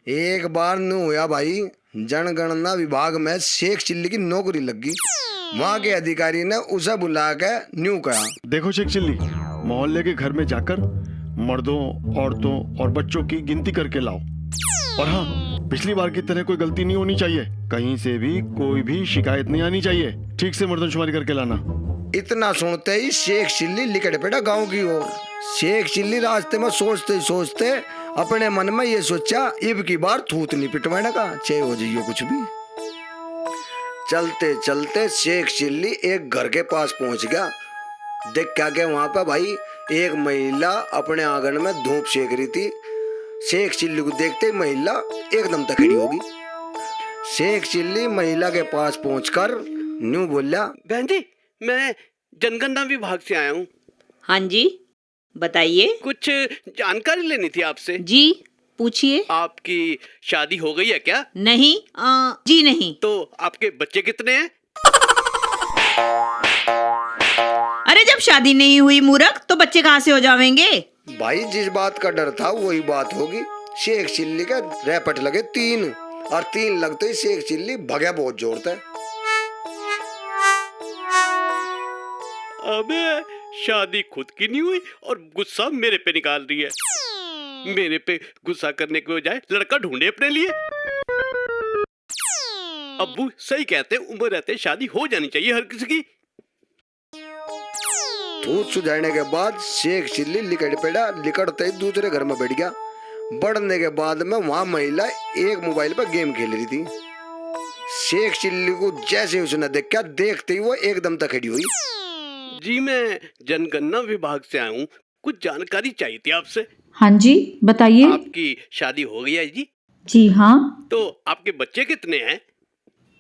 एक बार न्यू हुआ भाई, जनगणना विभाग में शेख चिल्ली की नौकरी लग गई। वहाँ के अधिकारी ने उसे बुला के न्यू कहा, देखो शेख चिल्ली, मोहल्ले के घर में जाकर मर्दों, औरतों और बच्चों की गिनती करके लाओ। और हाँ, पिछली बार की तरह कोई गलती नहीं होनी चाहिए। कहीं से भी कोई भी शिकायत नहीं आनी चाहिए। ठीक से मर्दमशुमारी करके लाना। इतना सुनते ही शेख चिल्ली लिकड़ पड़ा गांव की ओर। शेख चिल्ली रास्ते में सोचते सोचते अपने मन में ये सोचा, इब की बार थूत नहीं पिटवाने का, चाहे हो जाइए कुछ भी। चलते चलते शेख चिल्ली एक घर के पास पहुंच गया। देख क्या क्या वहां पर भाई, एक महिला अपने आंगन में धूप सेक रही थी। शेख चिल्ली को देखते ही महिला एकदम तकड़ी होगी। शेख चिल्ली महिला के पास पहुंचकर न्यू बोला, बहन जी, मैं जनगणना विभाग से आया हूँ। हाँ जी, बताइए। कुछ जानकारी लेनी थी आपसे। जी पूछिए। आपकी शादी हो गई है क्या? नहीं, जी नहीं। तो आपके बच्चे कितने हैं? अरे जब शादी नहीं हुई मूर्ख, तो बच्चे कहाँ से हो जावेंगे? भाई जिस बात का डर था वही बात होगी। शेख चिल्ली का रैपट लगे 3 और 3 लगते ही शेख चिल्ली भगा बहुत जोरता है। अबे शादी खुद की नहीं हुई और गुस्सा मेरे पे निकाल रही है। मेरे पे गुस्सा करने के बजाय लड़का ढूंढे अपने लिए। अब्बू सही कहते, उम्र रहते शादी हो जानी चाहिए हर किसी की। थूत सुझाने के बाद शेख चिल्ली लिकड़ पड़ा। लिकड़ते ही दूसरे घर में बैठ गया। बढ़ने के बाद में वहां महिला एक मोबाइल पर गेम खेल रही थी। शेख चिल्ली को जैसे उसने देखा, देखते ही वो एकदम तकड़ी हुई। जी मैं जनगणना विभाग से आया हूँ, कुछ जानकारी चाहिए थी आपसे। हाँ जी बताइए। आपकी शादी हो गई है जी? जी हाँ। तो आपके बच्चे कितने हैं?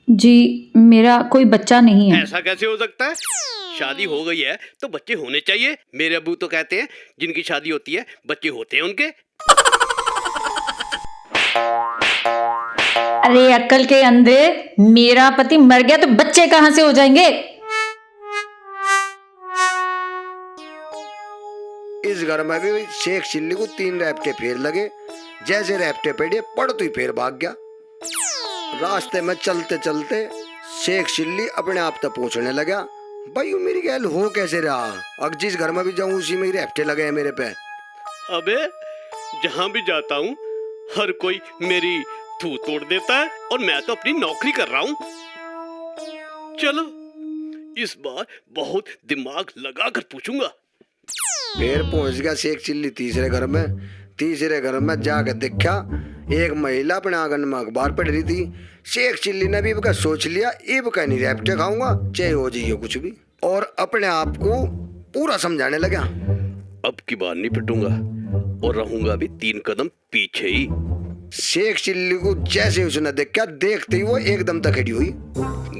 जी मेरा कोई बच्चा नहीं है। ऐसा कैसे हो सकता है? शादी हो गई है तो बच्चे होने चाहिए। मेरे अब्बू तो कहते हैं जिनकी शादी होती है बच्चे होते हैं उनके। अरे अक्ल के अंधे, मेरा पति मर गया तो बच्चे कहाँ से हो जाएंगे? इस घर में भी शेख चिल्ली को 3 रैपटे फेर लगे। जैसे रैपटे पड़े पड़ते ही फेर भाग गया। रास्ते में चलते चलते शेख चिल्ली अपने आप तक पहुंचने लगा। भाई मेरी गैल हो कैसे रहा, अब जिस घर में भी जाऊं उसी में ही रैपटे लगे हैं मेरे पे। अबे जहाँ भी जाता हूँ हर कोई मेरी थू तोड़ देता है और मैं तो अपनी नौकरी कर रहा हूँ। चलो इस बार बहुत दिमाग लगा कर पूछूंगा। फिर पहुंच गया शेख चिल्ली तीसरे घर में। तीसरे घर में जाकर देखा एक महिला अपने आंगन में अखबार पढ़ रही थी। शेख चिल्ली ने भी इबका सोच लिया, इब का नहीं रैपटे खाऊंगा, चाहे हो जाइए कुछ भी, और अपने आप को पूरा समझाने लगा। अब की बार नहीं पिटूंगा और रहूंगा भी 3 कदम पीछे ही। शेख चिल्ली को जैसे उसने देखा, देखते ही वो एकदम तकड़ी हुई।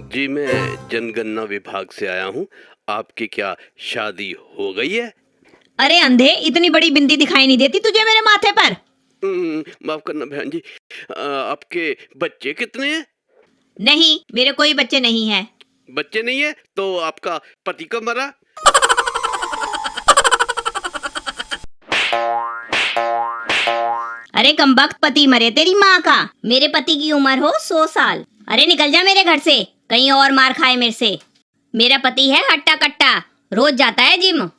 जी मैं जनगणना विभाग से आया हूँ, आपकी क्या शादी हो गई है? अरे अंधे, इतनी बड़ी बिंदी दिखाई नहीं देती तुझे मेरे माथे पर? माफ करना बहन जी, आपके बच्चे कितने हैं? नहीं, मेरे कोई बच्चे नहीं हैं। बच्चे नहीं है तो आपका पति कब मरा? अरे कमबख्त, पति मरे तेरी माँ का। मेरे पति की उम्र हो 100 साल। अरे निकल जा मेरे घर से, कहीं और मार खाए मेरे से। मेरा पति है हट्टा कट्टा, रोज जाता है जिम।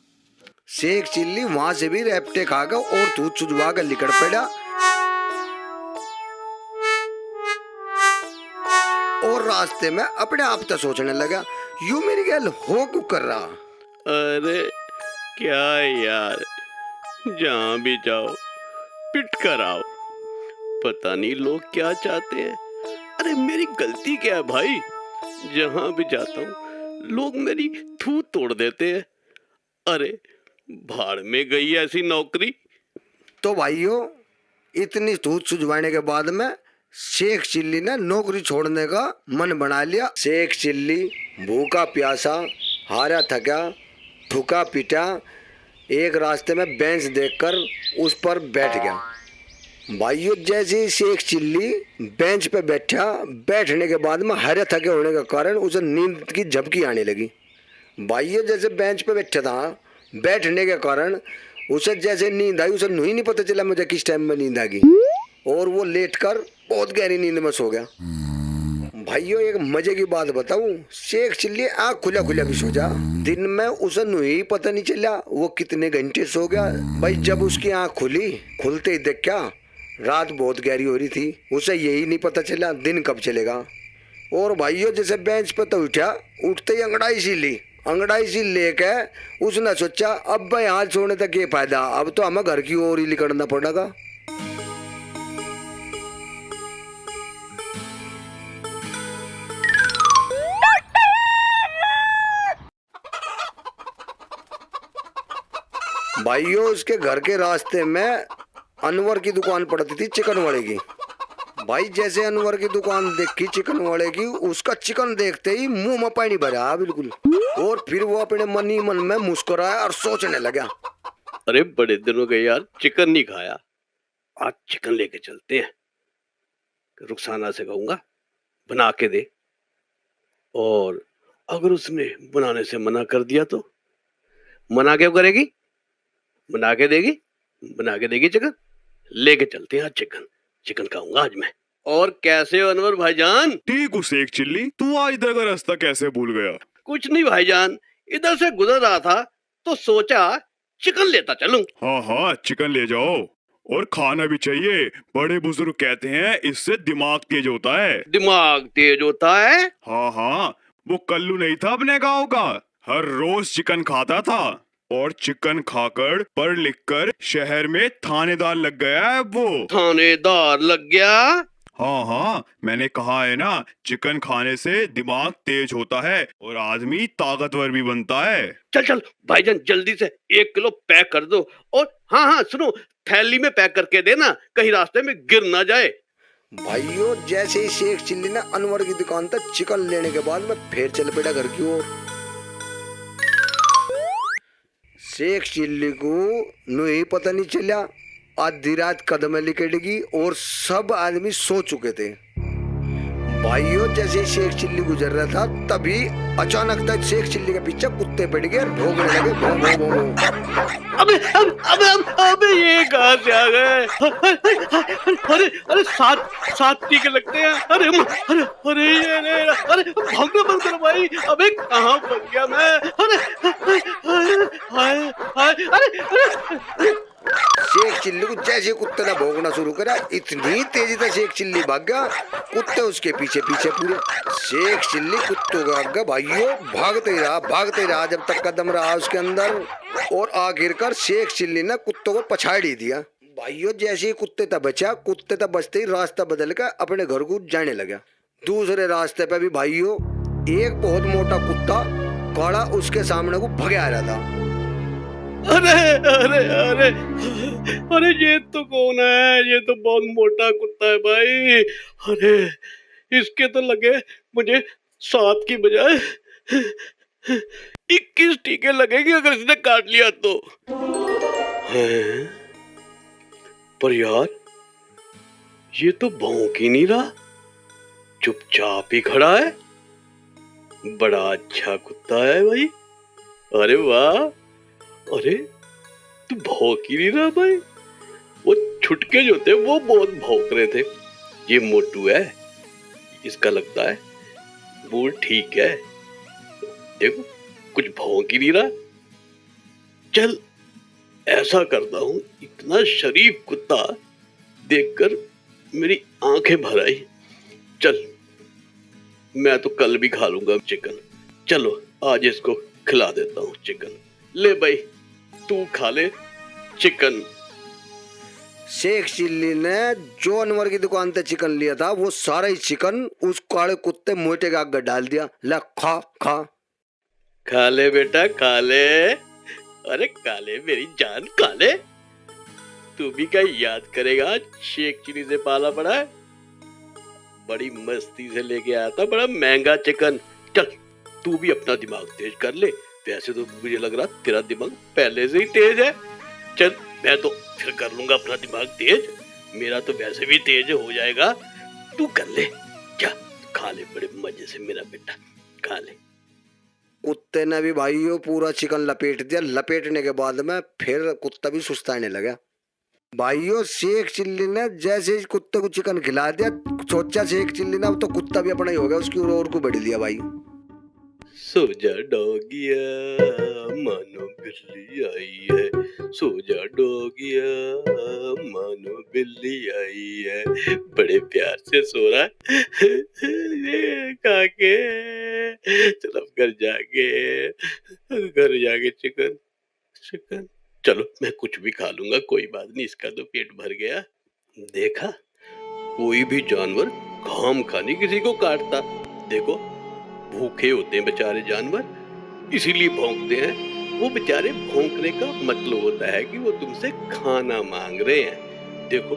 शेख चिल्ली वहां से भी रैपटे खाकर और थूत सुझवा कर लिकड़ पड़ा और रास्ते में अपने आप तक सोचने लगा, यूं मेरी गैल हो क्यों कर रहा। अरे क्या यार, जहाँ भी जाओ पिट कर आओ, पता नहीं लोग क्या चाहते हैं। अरे मेरी गलती क्या है भाई? जहाँ भी जाता हूँ लोग मेरी थू तोड़ देते हैं। अरे भाड़ में गई ऐसी नौकरी। तो भाइयों, इतनी थूत सुझवाने के बाद में शेख चिल्ली ने नौकरी छोड़ने का मन बना लिया। शेख चिल्ली भूखा प्यासा, हारा थका, ठुका पिटा एक रास्ते में बेंच देखकर उस पर बैठ गया। भाइयों जैसे ही शेख चिल्ली बेंच पे बैठा, बैठने के बाद में हरे थके होने के कारण उसे नींद की झपकी आने लगी। भाइयों जैसे बेंच पे बैठा था, बैठने के कारण उसे जैसे नींद आई, उसे नहीं पता चला मुझे किस टाइम में नींद आ गई। और वो लेटकर बहुत गहरी नींद में सो गया। भाइयों एक मजे की बात बताऊं, शेख चिल्ली आँख खुला खुला भी सो जा। दिन में उसे ही पता नहीं चला वो कितने घंटे सो गया। भाई जब उसकी आँख खुली, खुलते ही देख क्या रात बहुत गहरी हो रही थी। उसे यही नहीं पता चला दिन कब चलेगा। और भाइयों जैसे बेंच पे तो उठा, उठते ही अंगड़ाई सी लेके उसने सोचा अब भाई हाथ छोड़ने तक ये फायदा, अब तो हमें घर की ओर ही निकलना पड़ेगा। भाइयों उसके घर के रास्ते में अनवर की दुकान पड़ती थी चिकन वाले की। भाई जैसे अनवर की दुकान देखी चिकन वाले की, उसका चिकन देखते ही मुंह में पानी भरा बिल्कुल। और फिर वो अपने मन ही मन में मुस्कुराया और सोचने लगा, अरे बड़े दिन हो गए यार, चिकन नहीं खाया। आज चिकन लेके चलते हैं। रुखसाना से कहूंगा बना के दे, और अगर उसने बनाने से मना कर दिया तो मना क्यों करेगी, बना के देगी चिकन। लेके चलते हैं आज चिकन खाऊंगा आज मैं। और कैसे हो अनवर भाईजान? ठीक हूँ शेख चिल्ली, तू आज इधर का रास्ता कैसे भूल गया? कुछ नहीं भाईजान, इधर से गुजर रहा था तो सोचा चिकन लेता चलूं। हाँ हाँ चिकन ले जाओ, और खाना भी चाहिए। बड़े बुजुर्ग कहते हैं इससे दिमाग तेज होता है। दिमाग तेज होता है? हाँ हाँ, वो कल्लू नहीं था अपने गांव का, हर रोज चिकन खाता था, और चिकन खाकर पढ़ लिख कर शहर में थानेदार लग गया है वो। थानेदार लग गया? हाँ हाँ, मैंने कहा है ना, चिकन खाने से दिमाग तेज होता है और आदमी ताकतवर भी बनता है। चल भाईजान जल्दी से 1 किलो पैक कर दो। और हाँ सुनो, थैली में पैक करके देना, कहीं रास्ते में गिर ना जाए। भाइयों जैसे ही शेख चिल्ली ने अनवर की दुकान तक चिकन लेने के बाद में फिर चल पड़ा घर की ओर। शेख चिल्ली को नहीं पता नहीं चला, आधी रात कदम लिकटेगी और सब आदमी सो चुके थे। भाइयों जैसे शेख चिल्ली गुजर रहा था तभी अचानक तक शेख चिल्ली के पीछे कुत्ते पड़ गए, भौंकने लगे भौ भौ भौ भौ। अबे ये कहाँ से आ गए? अरे सात टीके लगते हैं। अरे भागना बंद करो भाई। अबे कहाँ फंस गया मैं? अरे शेख चिल्ली को जैसे कुत्ते ने भौंकना शुरू करा, इतनी तेजी से शेख चिल्ली भाग गया, कुत्ते उसके पीछे पूरे। शेख चिल्ली कुत्तों के आगे भाइयों भागते ही रहा जब तक कदम रहा उसके अंदर, और आखिरकार शेख चिल्ली ने कुत्तों को पछाड़ी दिया। भाइयों जैसे ही कुत्ते तक बचते ही रास्ता बदल कर अपने घर को जाने लगा। दूसरे रास्ते पे भी भाइयों एक बहुत मोटा कुत्ता काला उसके सामने को भगे आ रहा था। अरे ये तो कौन है? ये तो बहुत मोटा कुत्ता है भाई। अरे इसके तो लगे मुझे 7 की बजाय 21 टीके लगेंगे अगर इसने काट लिया तो। हैं? पर यार ये तो भौंक ही नहीं रहा, चुपचाप ही खड़ा है। बड़ा अच्छा कुत्ता है भाई। अरे वाह, अरे तू भौंक ही नहीं रहा भाई। वो छुटके जो थे वो बहुत भौंक रहे थे। ये मोटू है, इसका लगता है मूड ठीक है। देखो कुछ भौंक ही नहीं रहा। चल ऐसा करता हूँ, इतना शरीफ कुत्ता देखकर मेरी आंखें भर आई। चल मैं तो कल भी खा लूंगा चिकन। चलो आज इसको खिला देता हूँ चिकन। ले भाई तू खा ले चिकन। शेख चिल्ली ने जो अनवर की दुकान से चिकन लिया था वो सारा ही चिकन उस काले कुत्ते मोटे के आगे डाल दिया। ले खा ले बेटा खा ले। अरे खा ले मेरी जान, खा ले। तू भी क्या याद करेगा, शेख चिल्ली से पाला पड़ा है। बड़ी मस्ती से लेके आया था, बड़ा महंगा चिकन। चल तू भी अपना दिमाग तेज कर ले। वैसे तो मुझे लग रहा तेरा दिमाग पहले से ही तेज है। चल मैं तो फिर कर लूंगा अपना दिमाग तेज, मेरा तो वैसे भी तेज हो जाएगा। तू कर ले, क्या खा ले बड़े मजे से मेरा बेटा, खा ले। कुत्ते ने भी भाइयों पूरा चिकन लपेट दिया। लपेटने के बाद में फिर कुत्ता भी सुस्ताने लगा। भाइयों शेख चिल्ली ने जैसे ही कुत्ते को चिकन खिला दिया, सोचा शेख चिल्ली ना, अब तो कुत्ता भी अपना ही हो गया, उसकी और को बढ़ लिया भाई। सो जा डॉगिया मानो बिल्ली आई है, सो जा डॉगिया मानो बिल्ली आई है। बड़े प्यार से सो रहा है ये काके। चलो अब घर जाके चिकन चिकन चलो मैं कुछ भी खा लूंगा, कोई बात नहीं, इसका तो पेट भर गया। देखा, कोई भी जानवर खाम खानी किसी को काटता। देखो, भूखे होते हैं बेचारे जानवर, इसीलिए भौंकते हैं। वो बेचारे भौंकने का मतलब होता है कि वो तुमसे खाना मांग रहे हैं। देखो,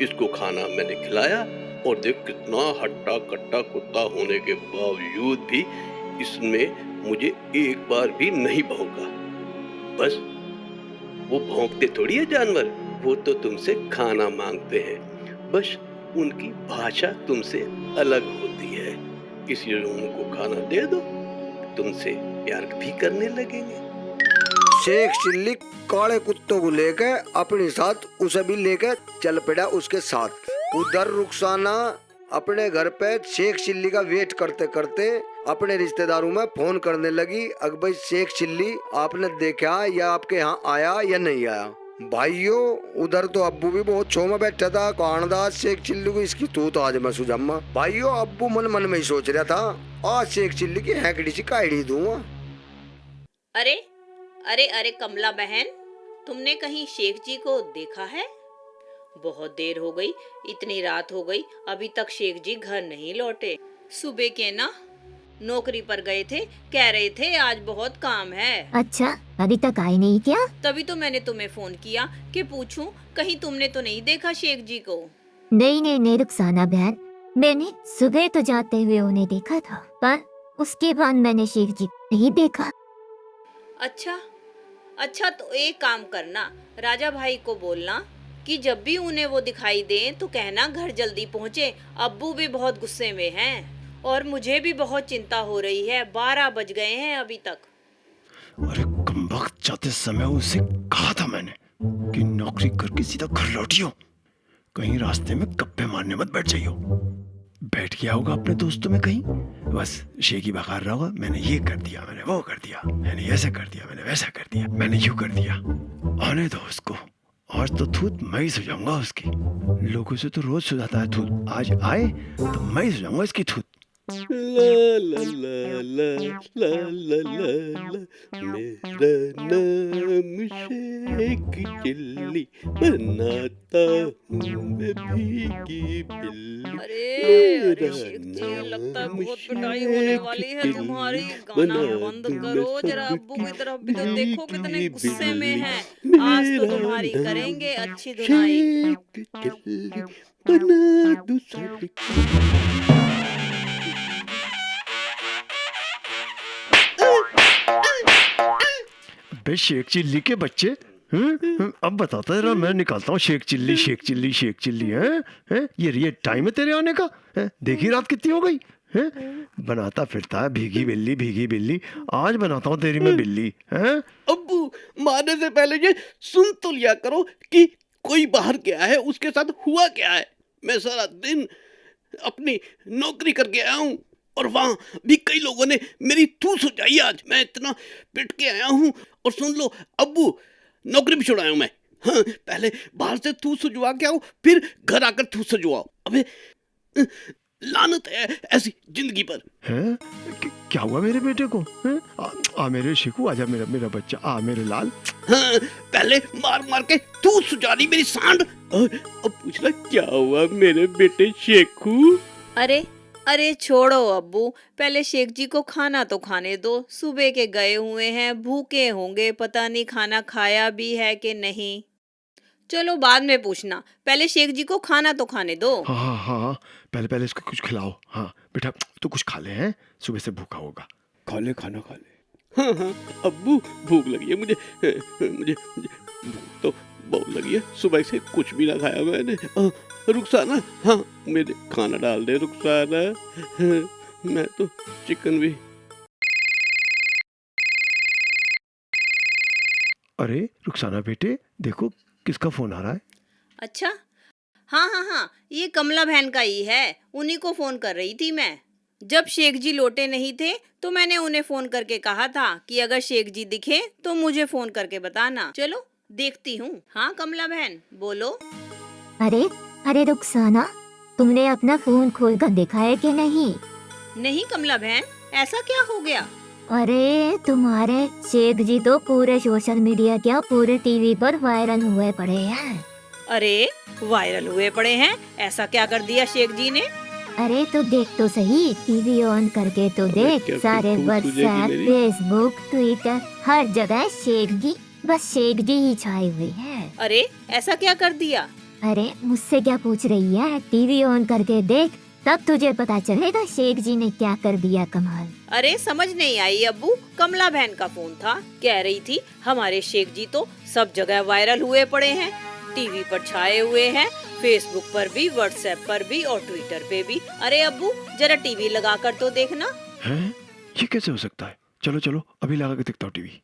इसको खाना मैंने खिलाया और देख कितना हट्टा कट्टा कुत्ता होने के बावजूद भी इसमें मुझे एक बार भी नहीं भौंका। बस वो भौंकते थोड़ी है जानवर, वो तो तुमसे खाना मांगते हैं। बस उनकी भाषा तुमसे अलग होती है, इसलिए उनको खाना दे दो, तुमसे प्यार भी करने लगेंगे। शेख चिल्ली काले कुत्तों को लेके अपने साथ उसे भी लेके चल पड़ा उसके साथ। उधर रुखसाना अपने घर पे शेख चिल्ली का वेट करते करते अपने रिश्तेदारों में फोन करने लगी, अगर भाई शेख चिल्ली आपने देखा या आपके यहाँ आया या नहीं आया। भाइयों उधर तो अब्बू भी बहुत छो में बैठा था, कानदास शेख चिल्ली को इसकी तूत आज मैं सुजम्मा। भाइयों अब्बू मन मन में ही सोच रहा था, आज शेख चिल्ली की हैकड़ी सी काढ़ी दूंगा। अरे अरे अरे कमला बहन, तुमने कहीं शेख जी को देखा है? बहुत देर हो गई, इतनी रात हो गई, अभी तक शेख जी घर नहीं लौटे। सुबह के ना नौकरी पर गए थे, कह रहे थे आज बहुत काम है। अच्छा, अभी तक आए नहीं क्या? तभी तो मैंने तुम्हें फोन किया कि पूछूं कहीं तुमने तो नहीं देखा शेख जी को। नहीं रुखसाना बहन, मैंने सुबह तो जाते हुए उन्हें देखा था, पर उसके बाद मैंने शेख जी को नहीं देखा। अच्छा तो एक काम करना, राजा भाई को बोलना कि जब भी उन्हें वो दिखाई दें तो कहना घर जल्दी पहुँचे। अब्बू भी बहुत गुस्से में हैं और मुझे भी बहुत चिंता हो रही है, 12 बज गए हैं अभी तक। अरे कमबख्त, जाते समय उसे कहा था मैंने कि नौकरी करके सीधा घर लौटियो, कहीं रास्ते में गप्पे मारने मत बैठ जाइयो। बैठ गया होगा अपने दोस्तों में कहीं, बस शेखी बकार रहा होगा, मैंने ये कर दिया, मैंने वो कर दिया, मैंने ऐसा कर दिया, मैंने वैसा कर दिया, मैंने यूं कर दिया। आने दो उसको, आज तो थूत मैं ही सुझाऊंगा उसकी। लोगों से तो रोज सुझाता है थूत, आज आए तो मैं ही सुझाऊंगा इसकी थूत। ला ला ला ला ला ला ला ला, मेरा नाम शेख चिल्ली, बनाता हूँ मैं भीगी बिल्ली। अरे शेख जी, लगता है बहुत पिटाई होने वाली है तुम्हारी। गाना बंद करो जरा, अब्बू की तरफ भी तो देखो कितने गुस्से में हैं। आज तो तुम्हारी करेंगे अच्छी धुनाई। शेख चिल्ली बना दूं सबको। बे शेख चिल्ली के बच्चे, अब बताता जरा, मैं निकालता हूँ शेख चिल्ली हैं? ये टाइम है तेरे आने का? देखी रात कितनी हो गई हैं? बनाता फिरता है भीगी बिल्ली, आज बनाता हूँ तेरी मैं बिल्ली हैं? अब्बू, मारने से पहले ये सुन तो लिया करो कि कोई बाहर गया है, उसके साथ हुआ क्या है। मैं सारा दिन अपनी नौकरी करके आया हूँ और वहां भी कई लोगों ने मेरी थू सुझाई। आज मैं इतना पिट के आया हूँ और सुन लो अब्बू, नौकरी भी छुड़ाया हूँ मैं। हाँ, पहले बाहर से थू सुझवा के आओ, फिर घर आकर थू सुझवाओ। अबे लानत है ऐसी जिंदगी पर। हैं? क्या हुआ मेरे बेटे को? हैं? आ मेरे शिकू, आजा मेरा बच्चा, आ मेरे लाल। हाँ, पहले मार के तू सुजारी मेरी सांड, और अब पूछना क्या हुआ मेरे बेटे शेखू। अरे छोड़ो अब्बू, पहले शेख जी को खाना तो खाने दो। सुबह के गए हुए हैं, भूखे होंगे, पता नहीं खाना खाया भी है कि नहीं। चलो बाद में पूछना, पहले शेख जी को खाना तो खाने दो। हाँ, पहले इसको कुछ खिलाओ। हाँ बेटा, तू कुछ खा ले, हैं? सुबह से भूखा होगा। खाना खा ले। हाँ अब्बू, भूख लगी है मुझे भूख तो बहुत लगी है, सुबह से कुछ भी ना खाया मैंने। रुखसाना, हाँ मेरे खाना डाल दे रुखसाना, मैं तो चिकन भी। अरे रुखसाना बेटे, देखो किसका फोन आ रहा है। अच्छा, हाँ हाँ हाँ, ये कमला बहन का ही है, उन्हीं को फोन कर रही थी मैं। जब शेख जी लौटे नहीं थे तो मैंने उन्हें फोन करके कहा था कि अगर शेख जी दिखे तो मुझे फोन करके बताना। चलो देखती हूँ। हाँ कमला बहन बोलो। अरे अरे रुखसाना, तुमने अपना फोन खोल कर देखा है कि नहीं? नहीं कमला बहन, ऐसा क्या हो गया? अरे तुम्हारे शेख जी तो पूरे सोशल मीडिया क्या पूरे टीवी पर वायरल हुए पड़े हैं। अरे वायरल हुए पड़े हैं? ऐसा क्या कर दिया शेख जी ने? अरे तो देख तो सही, टीवी ऑन करके तो देख, क्या सारे फिर पूछ सूझेगी व्हाट्सएप, मेरी? फेसबुक, ट्विटर, हर जगह शेख जी, बस शेख जी ही छाए हुए हैं। अरे ऐसा क्या कर दिया? अरे मुझसे क्या पूछ रही है? टीवी ऑन करके देख, तब तुझे पता चलेगा शेख जी ने क्या कर दिया कमाल। अरे समझ नहीं आई अब्बू, कमला बहन का फोन था, कह रही थी हमारे शेख जी तो सब जगह वायरल हुए पड़े हैं, टीवी पर छाए हुए हैं, फेसबुक पर भी, व्हाट्सएप पर भी और ट्विटर पे भी। अरे अब्बू जरा टीवी लगा कर तो देखना। हैं? ये कैसे हो सकता है? चलो चलो अभी लगा के देखता हूँ टीवी।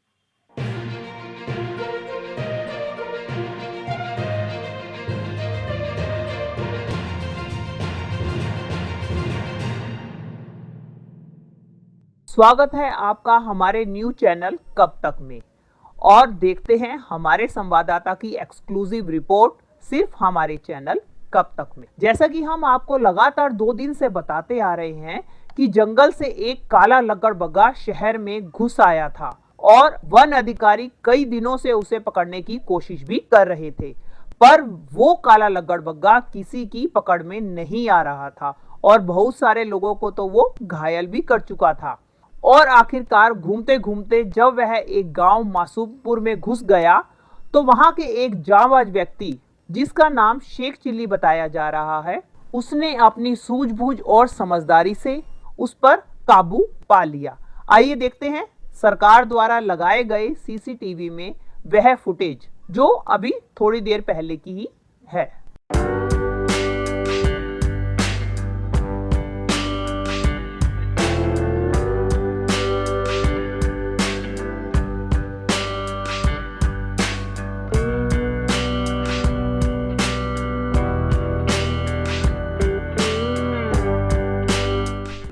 स्वागत है आपका हमारे न्यूज चैनल कब तक में, और देखते हैं हमारे संवाददाता की एक्सक्लूसिव रिपोर्ट सिर्फ हमारे चैनल कब तक में। जैसा कि हम आपको लगातार 2 दिन से बताते आ रहे हैं कि जंगल से एक काला लकड़बग्गा शहर में घुस आया था और वन अधिकारी कई दिनों से उसे पकड़ने की कोशिश भी कर रहे थे, पर वो काला लकड़बग्गा किसी की पकड़ में नहीं आ रहा था और बहुत सारे लोगों को तो वो घायल भी कर चुका था। और आखिरकार घूमते घूमते जब वह एक गांव मासूमपुर में घुस गया तो वहां के एक जांबाज व्यक्ति, जिसका नाम शेख चिल्ली बताया जा रहा है, उसने अपनी सूझबूझ और समझदारी से उस पर काबू पा लिया। आइए देखते हैं सरकार द्वारा लगाए गए सीसीटीवी में वह फुटेज, जो अभी थोड़ी देर पहले की ही है।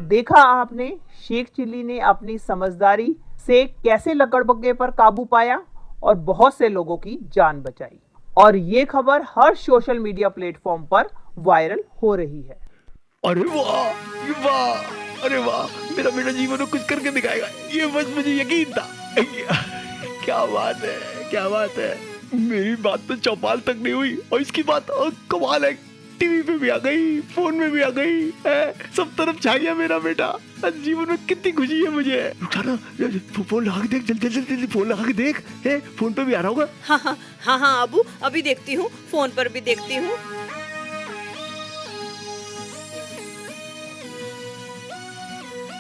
देखा आपने शेख चिल्ली ने अपनी समझदारी से कैसे लकड़बग्गे पर काबू पाया और बहुत से लोगों की जान बचाई, और ये खबर हर सोशल मीडिया प्लेटफॉर्म पर वायरल हो रही है। अरे वाह, ये वाह, अरे वाह, मेरा बेटा जीवन में कुछ करके दिखाएगा, ये बस मुझे यकीन था। क्या बात है, क्या बात है। मेरी बात तो चौपाल तक नहीं हुई और इसकी बात कमाल है, टीवी पे भी आ गई, फोन में भी आ गई है, सब तरफ छा गया मेरा बेटा। जीवन में कितनी खुशी है मुझे। रुखसाना, फोन लगा के देख, जल्दी जल्दी जल्दी फोन लगा के देख, है फोन पे भी आ रहा होगा। हाँ हाँ हाँ हाँ अब्बू, अभी देखती हूँ, फोन पर भी देखती हूँ।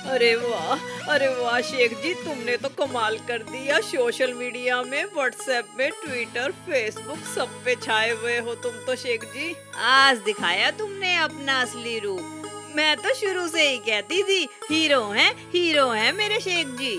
अरे वाह शेख जी, तुमने तो कमाल कर दिया। सोशल मीडिया में, व्हाट्सएप में, ट्विटर, फेसबुक, सब पे छाए हुए हो तुम तो शेख जी। आज दिखाया तुमने अपना असली रूप। मैं तो शुरू से ही कहती थी हीरो हैं मेरे शेख जी।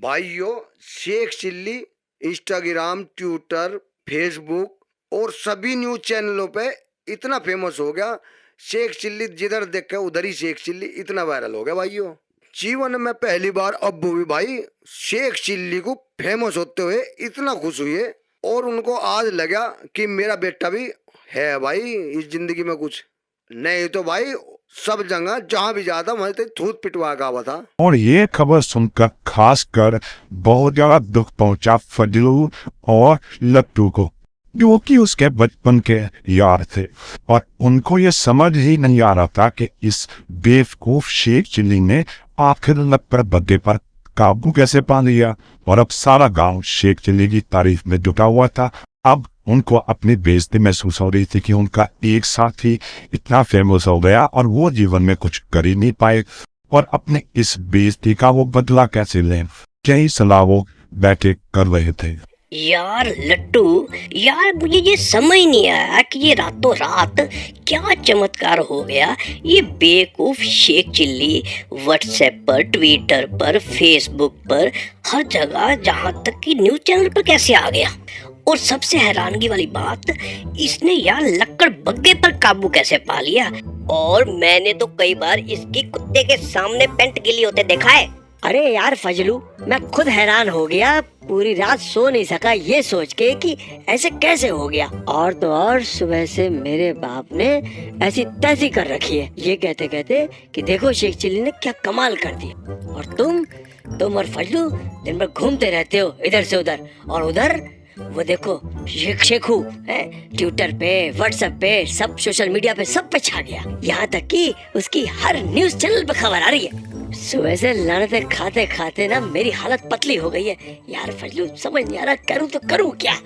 भाइयों, Sheikh Chilli Instagram, Twitter, Facebook और सभी न्यूज चैनलों पे इतना फेमस हो गया। शेख चिल्ली जिधर देखे उधर ही शेख चिल्ली, इतना वायरल हो गया भाइयों। जीवन में पहली बार अब्बू भी भाई शेख चिल्ली को फेमस होते हुए इतना खुश हुए और उनको आज लगा कि मेरा बेटा भी है भाई इस जिंदगी में कुछ। नहीं तो भाई सब जगह जहाँ भी जाता वहीं तो थूत पिटवा का हुआ था। और ये खबर सुनकर खासकर बहुत ज्यादा दुख पहुंचा फजलू और लट्टू को, जो कि उसके बचपन के यार थे, और उनको ये समझ ही नहीं आ रहा था कि इस बेवकूफ शेख चिल्ली ने आखिर लकड़बग्गे पर काबू कैसे पा लिया। और अब सारा गांव शेख चिल्ली की तारीफ में जुटा हुआ था। अब उनको अपनी बेइज्जती महसूस हो रही थी कि उनका एक साथी इतना फेमस हो गया और वो जीवन में कुछ कर ही नहीं पाए, और अपने इस बेइज्जती का वो बदला कैसे लें। यही सलाह वो बैठे कर रहे थे। यार लट्टू, यार मुझे ये समझ नहीं आया कि ये रातों रात क्या चमत्कार हो गया। ये बेवकूफ शेख चिल्ली व्हाट्सएप पर, ट्विटर पर, फेसबुक पर, हर जगह, जहाँ तक कि न्यूज चैनल पर कैसे आ गया। और सबसे हैरानगी वाली बात, इसने यार लक्कड़ बग्गे पर काबू कैसे पा लिया। और मैंने तो कई बार इसकी कुत्ते के सामने पैंट गिली होते देखा है। अरे यार फजलू, मैं खुद हैरान हो गया, पूरी रात सो नहीं सका ये सोच के कि ऐसे कैसे हो गया। और तो और सुबह से मेरे बाप ने ऐसी तैसी कर रखी है ये कहते कहते कि देखो शेख चिल्ली ने क्या कमाल कर दिया। और तुम और फजलू दिन भर घूमते रहते हो इधर से उधर, और उधर वो देखो शेखू है ट्विटर पे, व्हाट्सएप पे, सब सोशल मीडिया पे, सब पे छा गया। यहाँ तक कि उसकी हर न्यूज चैनल पे खबर आ रही है। सुबह से लड़ते खाते खाते ना मेरी हालत पतली हो गई है यार फजलू, समझ नहीं आ रहा करूँ तो करूँ क्या।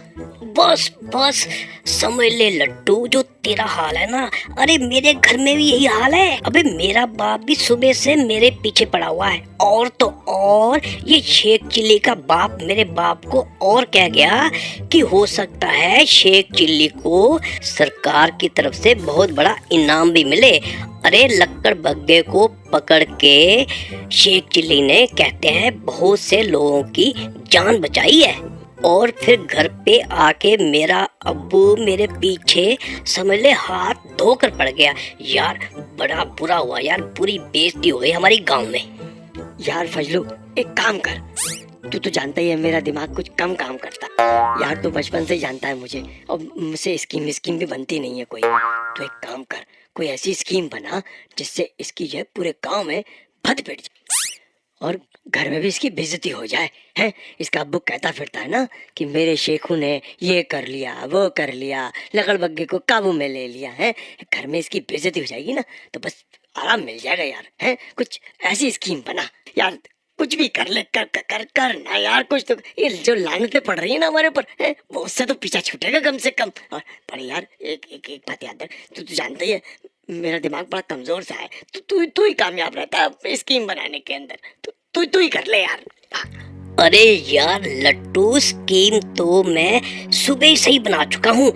बस समझ ले लट्टू, जो तेरा हाल है ना, अरे मेरे घर में भी यही हाल है। अबे मेरा बाप भी सुबह से मेरे पीछे पड़ा हुआ है, और तो और ये शेख चिल्ली का बाप मेरे बाप को और कह गया कि हो सकता है शेख चिल्ली को सरकार की तरफ से बहुत बड़ा इनाम भी मिले। अरे लक्कड़ बग्गे को पकड़ के शेख चिल्ली ने कहते हैं बहुत से लोगों की जान बचाई है। और फिर घर पे आके मेरा अब्बू मेरे पीछे समझ ले हाथ धोकर पड़ गया। यार बड़ा बुरा हुआ यार, पूरी बेइज्जती हो गई हमारी गांव में। यार फजलू एक काम कर, तू तो जानता ही है मेरा दिमाग कुछ कम काम करता यार, तू बचपन से ही जानता है मुझे, और मुझसे स्कीम भी बनती नहीं है कोई। तो एक काम कर, कोई ऐसी स्कीम बना जिससे इसकी जो है पूरे गांव में भद पिट जाए और घर में भी इसकी बेइज्जती हो जाए। हैं इसका अब्बू कहता फिरता है ना कि मेरे शेखू ने ये कर लिया वो कर लिया, लकड़ बग्गे को काबू में ले लिया है। घर में इसकी बेइज्जती हो जाएगी ना तो बस आराम मिल जाएगा यार। हैं कुछ ऐसी स्कीम बना यार, कुछ भी कर ले, कर ना यार कुछ तो। ये जो लानतें पड़ रही है ना हमारे ऊपर है, वो उससे तो पीछा छूटेगा कम से कम। और पर यार एक बात याद रख, तू जानता ही है मेरा दिमाग बड़ा कमजोर सा है, तू ही कामयाब रहता है स्कीम बनाने के अंदर। तू ही कर ले यार। अरे यार लट्टू, स्कीम तो मैं सुबह से ही बना चुका हूँ,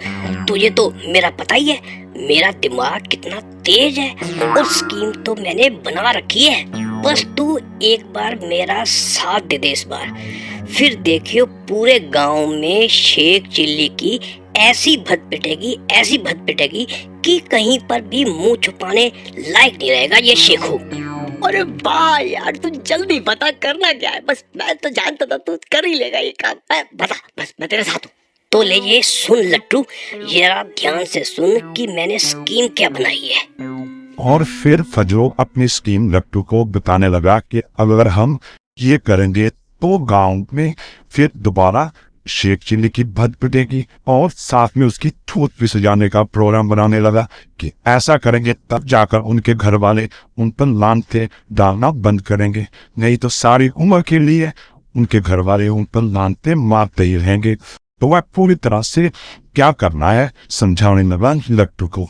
तुझे तो मेरा पता ही है मेरा दिमाग कितना तेज है, और स्कीम तो मैंने बना रखी है। बस तू एक बार मेरा साथ दे दे इस बार, फिर देखियो पूरे गांव में शेख चिल्ली की ऐसी भद पिटेगी कि कहीं पर भी मुंह छुपाने लायक नहीं रहेगा ये शेखू। अरे वाह यार, तू जल्दी बता करना क्या है। बस मैं तो जानता था तू कर ही लेगा ये काम। बता, बस मैं तेरे साथ हूँ। तो ले ये सुन लट्टू, जरा ध्यान से सुन कि मैंने स्कीम क्या बनाई है। और फिर फजलो अपनी स्कीम लट्टू को बताने लगा कि अगर हम ये करेंगे तो गांव में फिर दोबारा शेख चिल्ली की भद पिटेगी, और साथ में उसकी छूत भी सजाने का प्रोग्राम बनाने लगा कि ऐसा करेंगे तब जाकर उनके घर वाले उन पर लानते डालना बंद करेंगे, नहीं तो सारी उम्र के लिए उनके घर वाले उन पर लानते मारते ही रहेंगे। तो वह पूरी तरह से क्या करना है समझाने लगा लट्टू को।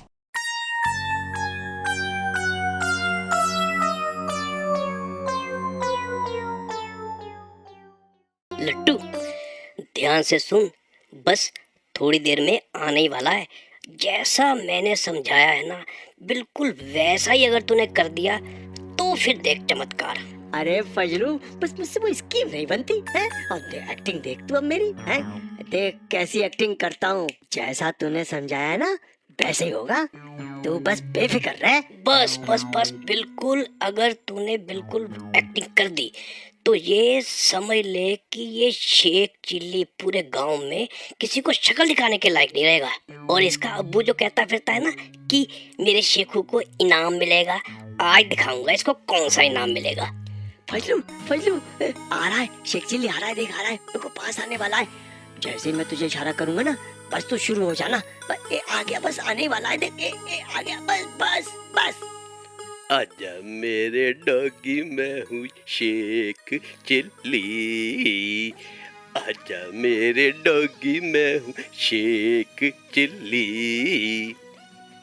लट्टू ध्यान से सुन, बस थोड़ी देर में आने ही वाला है। जैसा मैंने समझाया है ना, बिल्कुल वैसा ही अगर तूने कर दिया तो फिर देख चमत्कार। अरे फजलू, बस मुझसे वो स्कीम नहीं बनती है। और एक्टिंग देख तू अब मेरी है, देख कैसी एक्टिंग करता हूँ। जैसा तूने समझाया ना वैसे ही होगा, तू बस बेफिक्र रह। बस बिल्कुल, अगर तूने बिल्कुल एक्टिंग कर दी तो ये समझ ले कि ये शेख चिल्ली पूरे गांव में किसी को शक्ल दिखाने के लायक नहीं रहेगा। और इसका अब्बू जो कहता फिरता है ना कि मेरे शेखू को इनाम मिलेगा, आज दिखाऊंगा इसको कौन सा इनाम मिलेगा। फजलू आ रहा है, शेख चिल्ली आ रहा है, देख आ रहा है, मेरे को पास आने वाला है। जैसे ही मैं तुझे इशारा करूंगा ना बस तू शुरू हो जाना। आ गया, बस आने वाला है, देख आ गया, बस। आजा मेरे डॉगी, मैं हूँ शेख चिल्ली। आजा मेरे डॉगी, मैं हूँ शेख चिल्ली।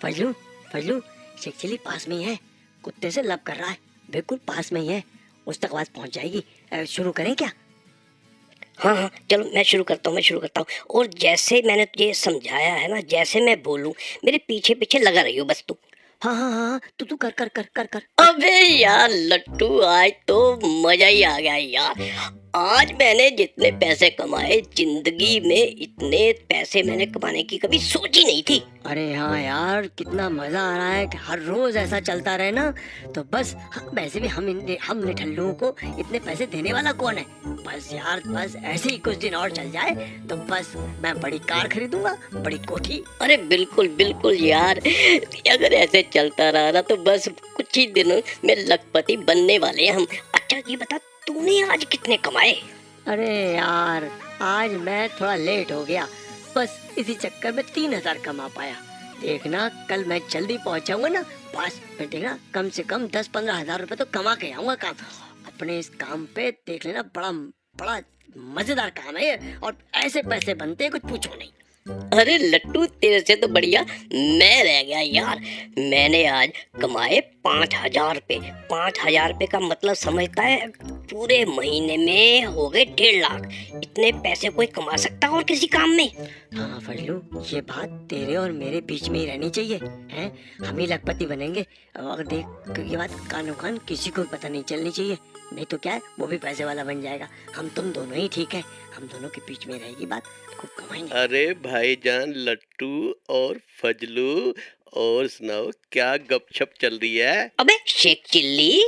फजलू शेख चिल्ली पास में ही है, कुत्ते से लब कर रहा है, बिल्कुल पास में ही है, उस तक आवाज पहुंच जाएगी। शुरू करें क्या? हाँ चलो मैं शुरू करता हूँ। और जैसे मैंने तुझे समझाया है ना, जैसे मैं बोलूँ मेरे पीछे पीछे लगा रही हो बस तू। हाँ तू कर। अबे यार लट्टू, आज तो मजा ही आ गया यार। आज मैंने जितने पैसे कमाए, जिंदगी में इतने पैसे मैंने कमाने की कभी सोची नहीं थी। अरे हाँ यार, कितना मजा आ रहा है कि हर रोज ऐसा चलता रहे ना, तो बस वैसे भी हम निठल्लुओं को इतने पैसे देने वाला कौन है। बस यार, बस ऐसे ही कुछ दिन और चल जाए तो बस मैं बड़ी कार खरीदूंगा, बड़ी कोठी। अरे बिल्कुल बिल्कुल यार, अगर ऐसे चलता रहा ना तो बस कुछ ही दिनों में लखपति बनने वाले हैं हम। अच्छा ये बता, तूने आज कितने कमाए? अरे यार, आज मैं थोड़ा लेट हो गया, बस इसी चक्कर में 3,000 कमा पाया। देखना कल मैं जल्दी पहुंचाऊंगा ना, बस फिर देखना कम से कम 10-15 हजार रुपए तो कमा के आऊंगा। काम अपने इस काम पे देख लेना, बड़ा बड़ा मजेदार काम है ये, और ऐसे पैसे बनते हैं कुछ पूछो नहीं। अरे लट्टू, तेरे से तो बढ़िया मैं रह गया यार। मैंने आज कमाए 5,000 रुपए। 5,000 रुपए का मतलब समझता है, पूरे महीने में हो गए 1.5 लाख। इतने पैसे कोई कमा सकता है और किसी काम में? हाँ फजलू, ये बात तेरे और मेरे बीच में ही रहनी चाहिए, हैं? हम ही लखपति बनेंगे। और देख, ये बात कानो कान किसी को पता नहीं चलनी चाहिए, नहीं तो क्या है, वो भी पैसे वाला बन जाएगा। हम तुम दोनों ही ठीक है, हम दोनों के बीच में रहेगी बात, खूब कमाएंगे। अरे भाईजान लट्टू और फजलू, और सुनाओ क्या गपशप चल रही है? अबे शेख चिल्ली,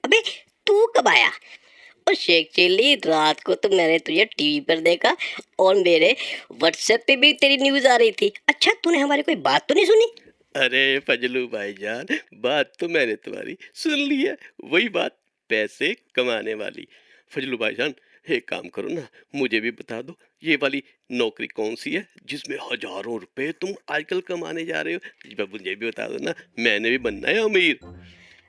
अबे तू कब आया? और शेख चिल्ली, रात को तो मैंने तुझे टीवी पर देखा और मेरे व्हाट्सएप पे भी तेरी न्यूज आ रही थी। अच्छा, तूने हमारी कोई बात तो नहीं सुनी? अरे फजलू भाईजान, बात तो मैंने तुम्हारी सुन ली है, वही बात, पैसे कमाने वाली। फजलू भाईजान, एक काम करो ना, मुझे भी बता दो ये वाली नौकरी कौन सी है जिसमें हजारों रुपए तुम आजकल कमाने जा रहे हो? मुझे भी बता दो ना, मैंने भी बनना है अमीर।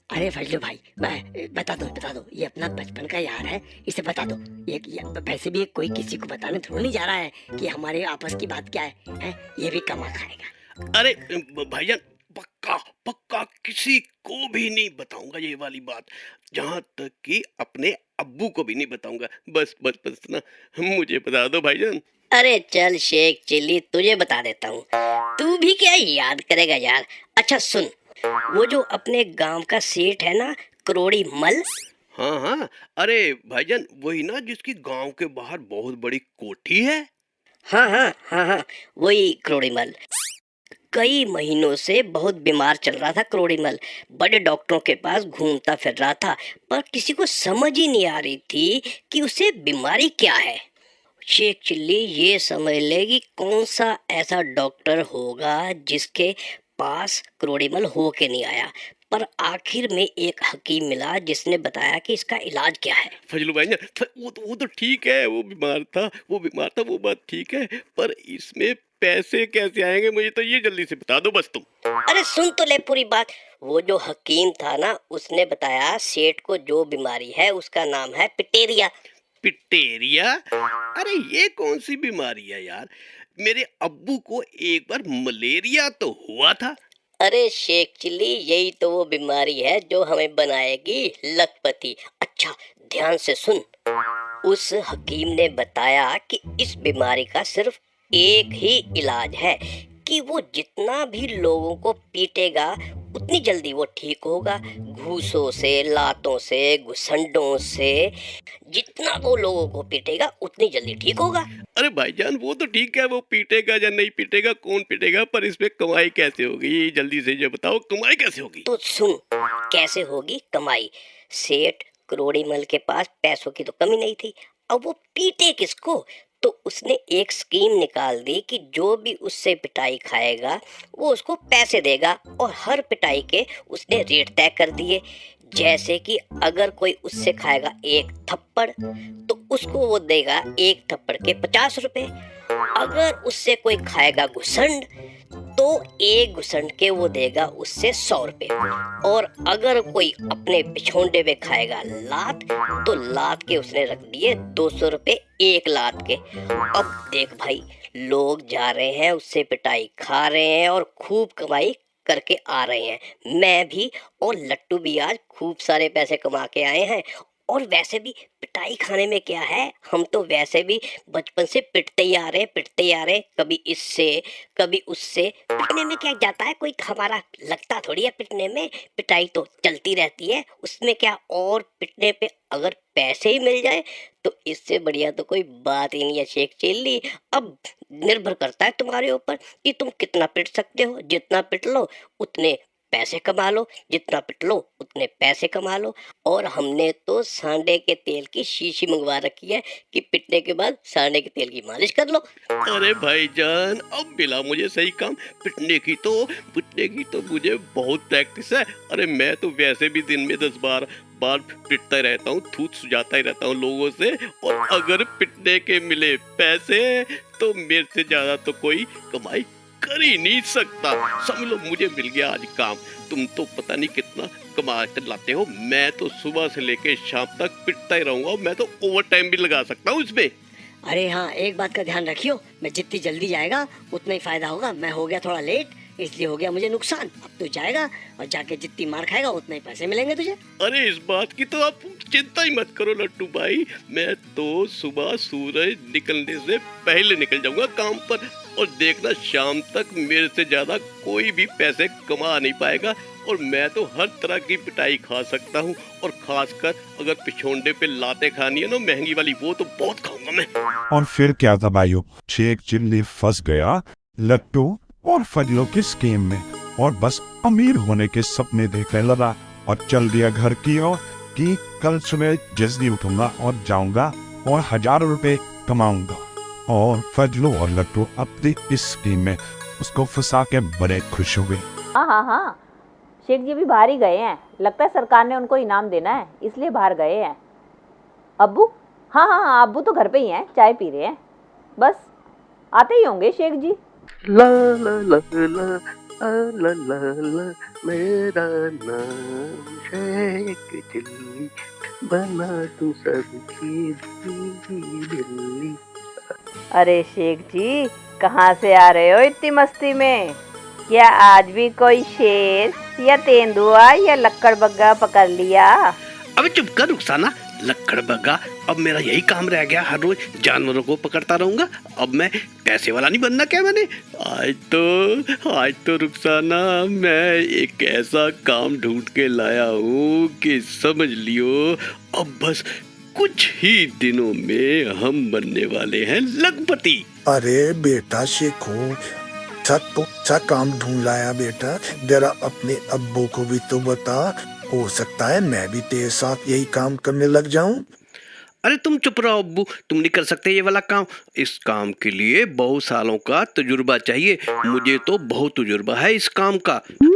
अरे फजलू भाई, मैं बता दो, ये अपना बचपन का यार है, इसे बता दो। ये वैसे भी कोई किसी को बताने थोड़ा नहीं जा रहा है कि हमारे आपस की बात क्या है, हैं? ये भी कमा खाएगा। अरे भाईजान, पक्का पक्का किसी को भी नहीं बताऊंगा ये वाली बात, जहां तक कि अपने अब्बू को भी नहीं बताऊंगा। बस बस बस ना, मुझे बता दो भाईजान। अरे चल शेख चिल्ली, तुझे बता देता हूँ, तू भी क्या याद करेगा यार। अच्छा सुन, वो जो अपने गांव का सेठ है ना, करोड़ी मल। हाँ हाँ, अरे भाईजान वही ना जिसकी गांव के बाहर बहुत बड़ी कोठी है। हाँ, वही करोड़ी मल। कई महीनों से बहुत बीमार चल रहा था करोड़ी मल, बड़े डॉक्टरों के पास घूमता फिर रहा था, पर किसी को समझ ही नहीं आ रही थी कि उसे बीमारी क्या है। शेख चिल्ली, ये समझ ले कि कौन सा ऐसा डॉक्टर होगा जिसके पास करोड़ीमल हो के नहीं आया, पर आखिर में एक हकीम मिला जिसने बताया कि इसका इलाज क्या है। फजलू भाई ना, वो तो ठीक है, वो बीमार था, वो बात ठीक है, पर इसमें पैसे कैसे आएंगे, मुझे तो ये जल्दी से बता दो बस तुम। अरे सुन तो ले पूरी बात। वो जो हकीम था ना, उसने बताया सेठ को जो बीमारी है उसका नाम है पिटेरिया। पिटेरिया? अरे ये कौन सी बीमारी है यार? मेरे अब्बू को एक बार मलेरिया तो हुआ था। अरे शेख चिल्ली, यही तो वो बीमारी है जो हमें बनाएगी लखपति। अच्छा ध्यान से सुन, उस हकीम ने बताया कि इस बीमारी का सिर्फ एक ही इलाज है कि वो जितना भी लोगों को पीटेगा उतनी जल्दी वो ठीक होगा। घूसों से, लातों से, घुसंडों से, जितना वो लोगों को पीटेगा उतनी जल्दी ठीक होगा। अरे भाईजान वो तो ठीक है, वो पीटेगा या नहीं पीटेगा, कौन पीटेगा, पर इसमें कमाई कैसे होगी, जल्दी से ये बताओ, कमाई कैसे होगी? तो सुन कैसे होगी कमाई। सेठ करोड़ीमल के पास पैसों की तो कमी नहीं थी, अब वो पीटे किसको, तो उसने एक स्कीम निकाल दी कि जो भी उससे पिटाई खाएगा वो उसको पैसे देगा, और हर पिटाई के उसने रेट तय कर दिए। जैसे कि अगर कोई उससे खाएगा एक थप्पड़ तो उसको वो देगा एक थप्पड़ के 50 रुपए। अगर उससे कोई खाएगा घुसंड तो एक घुसंड के वो देगा उससे 100 रुपए। और अगर कोई अपने बिछोंडे में खाएगा लात तो लात के उसने रख दिए 200 रुपए एक लात के। अब देख भाई, लोग जा रहे हैं उससे पिटाई खा रहे हैं और खूब कमाई करके आ रहे हैं। मैं भी और लट्टू भी आज खूब सारे पैसे कमा के आए हैं, और वैसे भी पिटाई खाने में क्या है, हम तो वैसे भी बचपन से पिटते ही आ रहे, कभी इससे कभी उससे। पिटने में क्या जाता है, कोई हमारा लगता थोड़ी है पिटने में, पिटाई तो चलती रहती है उसमें क्या। और पिटने पे अगर पैसे ही मिल जाए तो इससे बढ़िया तो कोई बात ही नहीं है शेख चिल्ली। अब निर्भर करता है तुम्हारे ऊपर कि तुम कितना पिट सकते हो। जितना पिट लो उतने पैसे कमा लो, जितना पिट लो उतने पैसे कमा लो। और हमने तो सांडे के तेल की शीशी मंगवा रखी है कि पिटने के बाद सांडे के तेल की मालिश कर लो। अरे भाईजान, अब मिला मुझे सही काम। पिटने की तो मुझे बहुत प्रैक्टिस है। अरे मैं तो वैसे भी दिन में 10 बार पिटता ही रहता हूँ, थूत सुझाता ही रहता हूँ लोगों से। और अगर पिटने के मिले पैसे तो मेरे से ज्यादा तो कोई कमाई कर ही नहीं सकता। समझ लो मुझे मिल गया आज काम। तुम तो पता नहीं कितना कमा कर लाते हो। मैं तो सुबह से लेके शाम तक पिटता ही रहूंगा। मैं तो ओवर टाइम भी लगा सकता हूँ इसमें। अरे हाँ, एक बात का ध्यान रखियो, मैं जितनी जल्दी जाएगा उतना ही फायदा होगा। मैं हो गया थोड़ा लेट, इसलिए हो गया मुझे नुकसान। अब तू जाएगा और जाके जितनी मार खाएगा उतने ही पैसे मिलेंगे तुझे। अरे इस बात की तो आप चिंता ही मत करो लट्टू भाई। मैं तो सुबह सूरज निकलने से पहले निकल जाऊंगा काम पर। और देखना शाम तक मेरे से ज्यादा कोई भी पैसे कमा नहीं पाएगा। और मैं तो हर तरह की पिटाई खा सकता हूँ। और खासकर अगर पिछोंडे पे लाते खानी है ना महंगी वाली, वो तो बहुत खाऊंगा मैं। और फिर क्या था भाइयों, शेख चिल्ली फंस गया लट्टू और फजलों की स्कीम में और बस अमीर होने के सपने देखने लगा और चल दिया घर की ओर कि कल सुबह जल्दी उठूंगा और जाऊंगा और 1000 रुपए कमाऊंगा। और फजलो और लट्टू अपनी इस स्कीम में उसको फंसा के बड़े खुश हो गए। हाँ, शेख जी भी बाहर ही गए हैं। लगता है सरकार ने उनको इनाम देना है, इसलिए बाहर गए हैं। अब्बू? हाँ, अब्बू तो घर पे ही हैं, चाय पी रहे हैं। बस आते ही होंगे शेख जी। ला ला ला ला ला ला ला, मेरा नाम शेख चिल्ली, बना तू सबकी दिल्ली। अरे शेख जी, कहाँ से आ रहे हो इतनी मस्ती में? क्या आज भी कोई शेर या तेंदुआ या लक्कड़बग्गा पकड़ लिया? अबे चुप कर रुखसाना, लक्कड़बग्गा। अब मेरा यही काम रह गया, हर रोज जानवरों को पकड़ता रहूंगा। अब मैं पैसे वाला नहीं बनना क्या मैंने? आज तो रुखसाना मैं एक ऐसा काम ढूंढ के लाया हूँ कि समझ लियो अब बस कुछ ही दिनों में हम बनने वाले हैं लखपति। अरे बेटा शेखू, अच्छा काम ढूंढ लाया बेटा। जरा अपने अब्बू को भी तो बता, हो सकता है मैं भी तेरे साथ यही काम करने लग जाऊं। अरे तुम चुप रहो अब्बू, तुम नहीं कर सकते ये वाला काम। इस काम के लिए बहुत सालों का तजुर्बा चाहिए। मुझे तो बहुत तजुर्बा है इस काम का।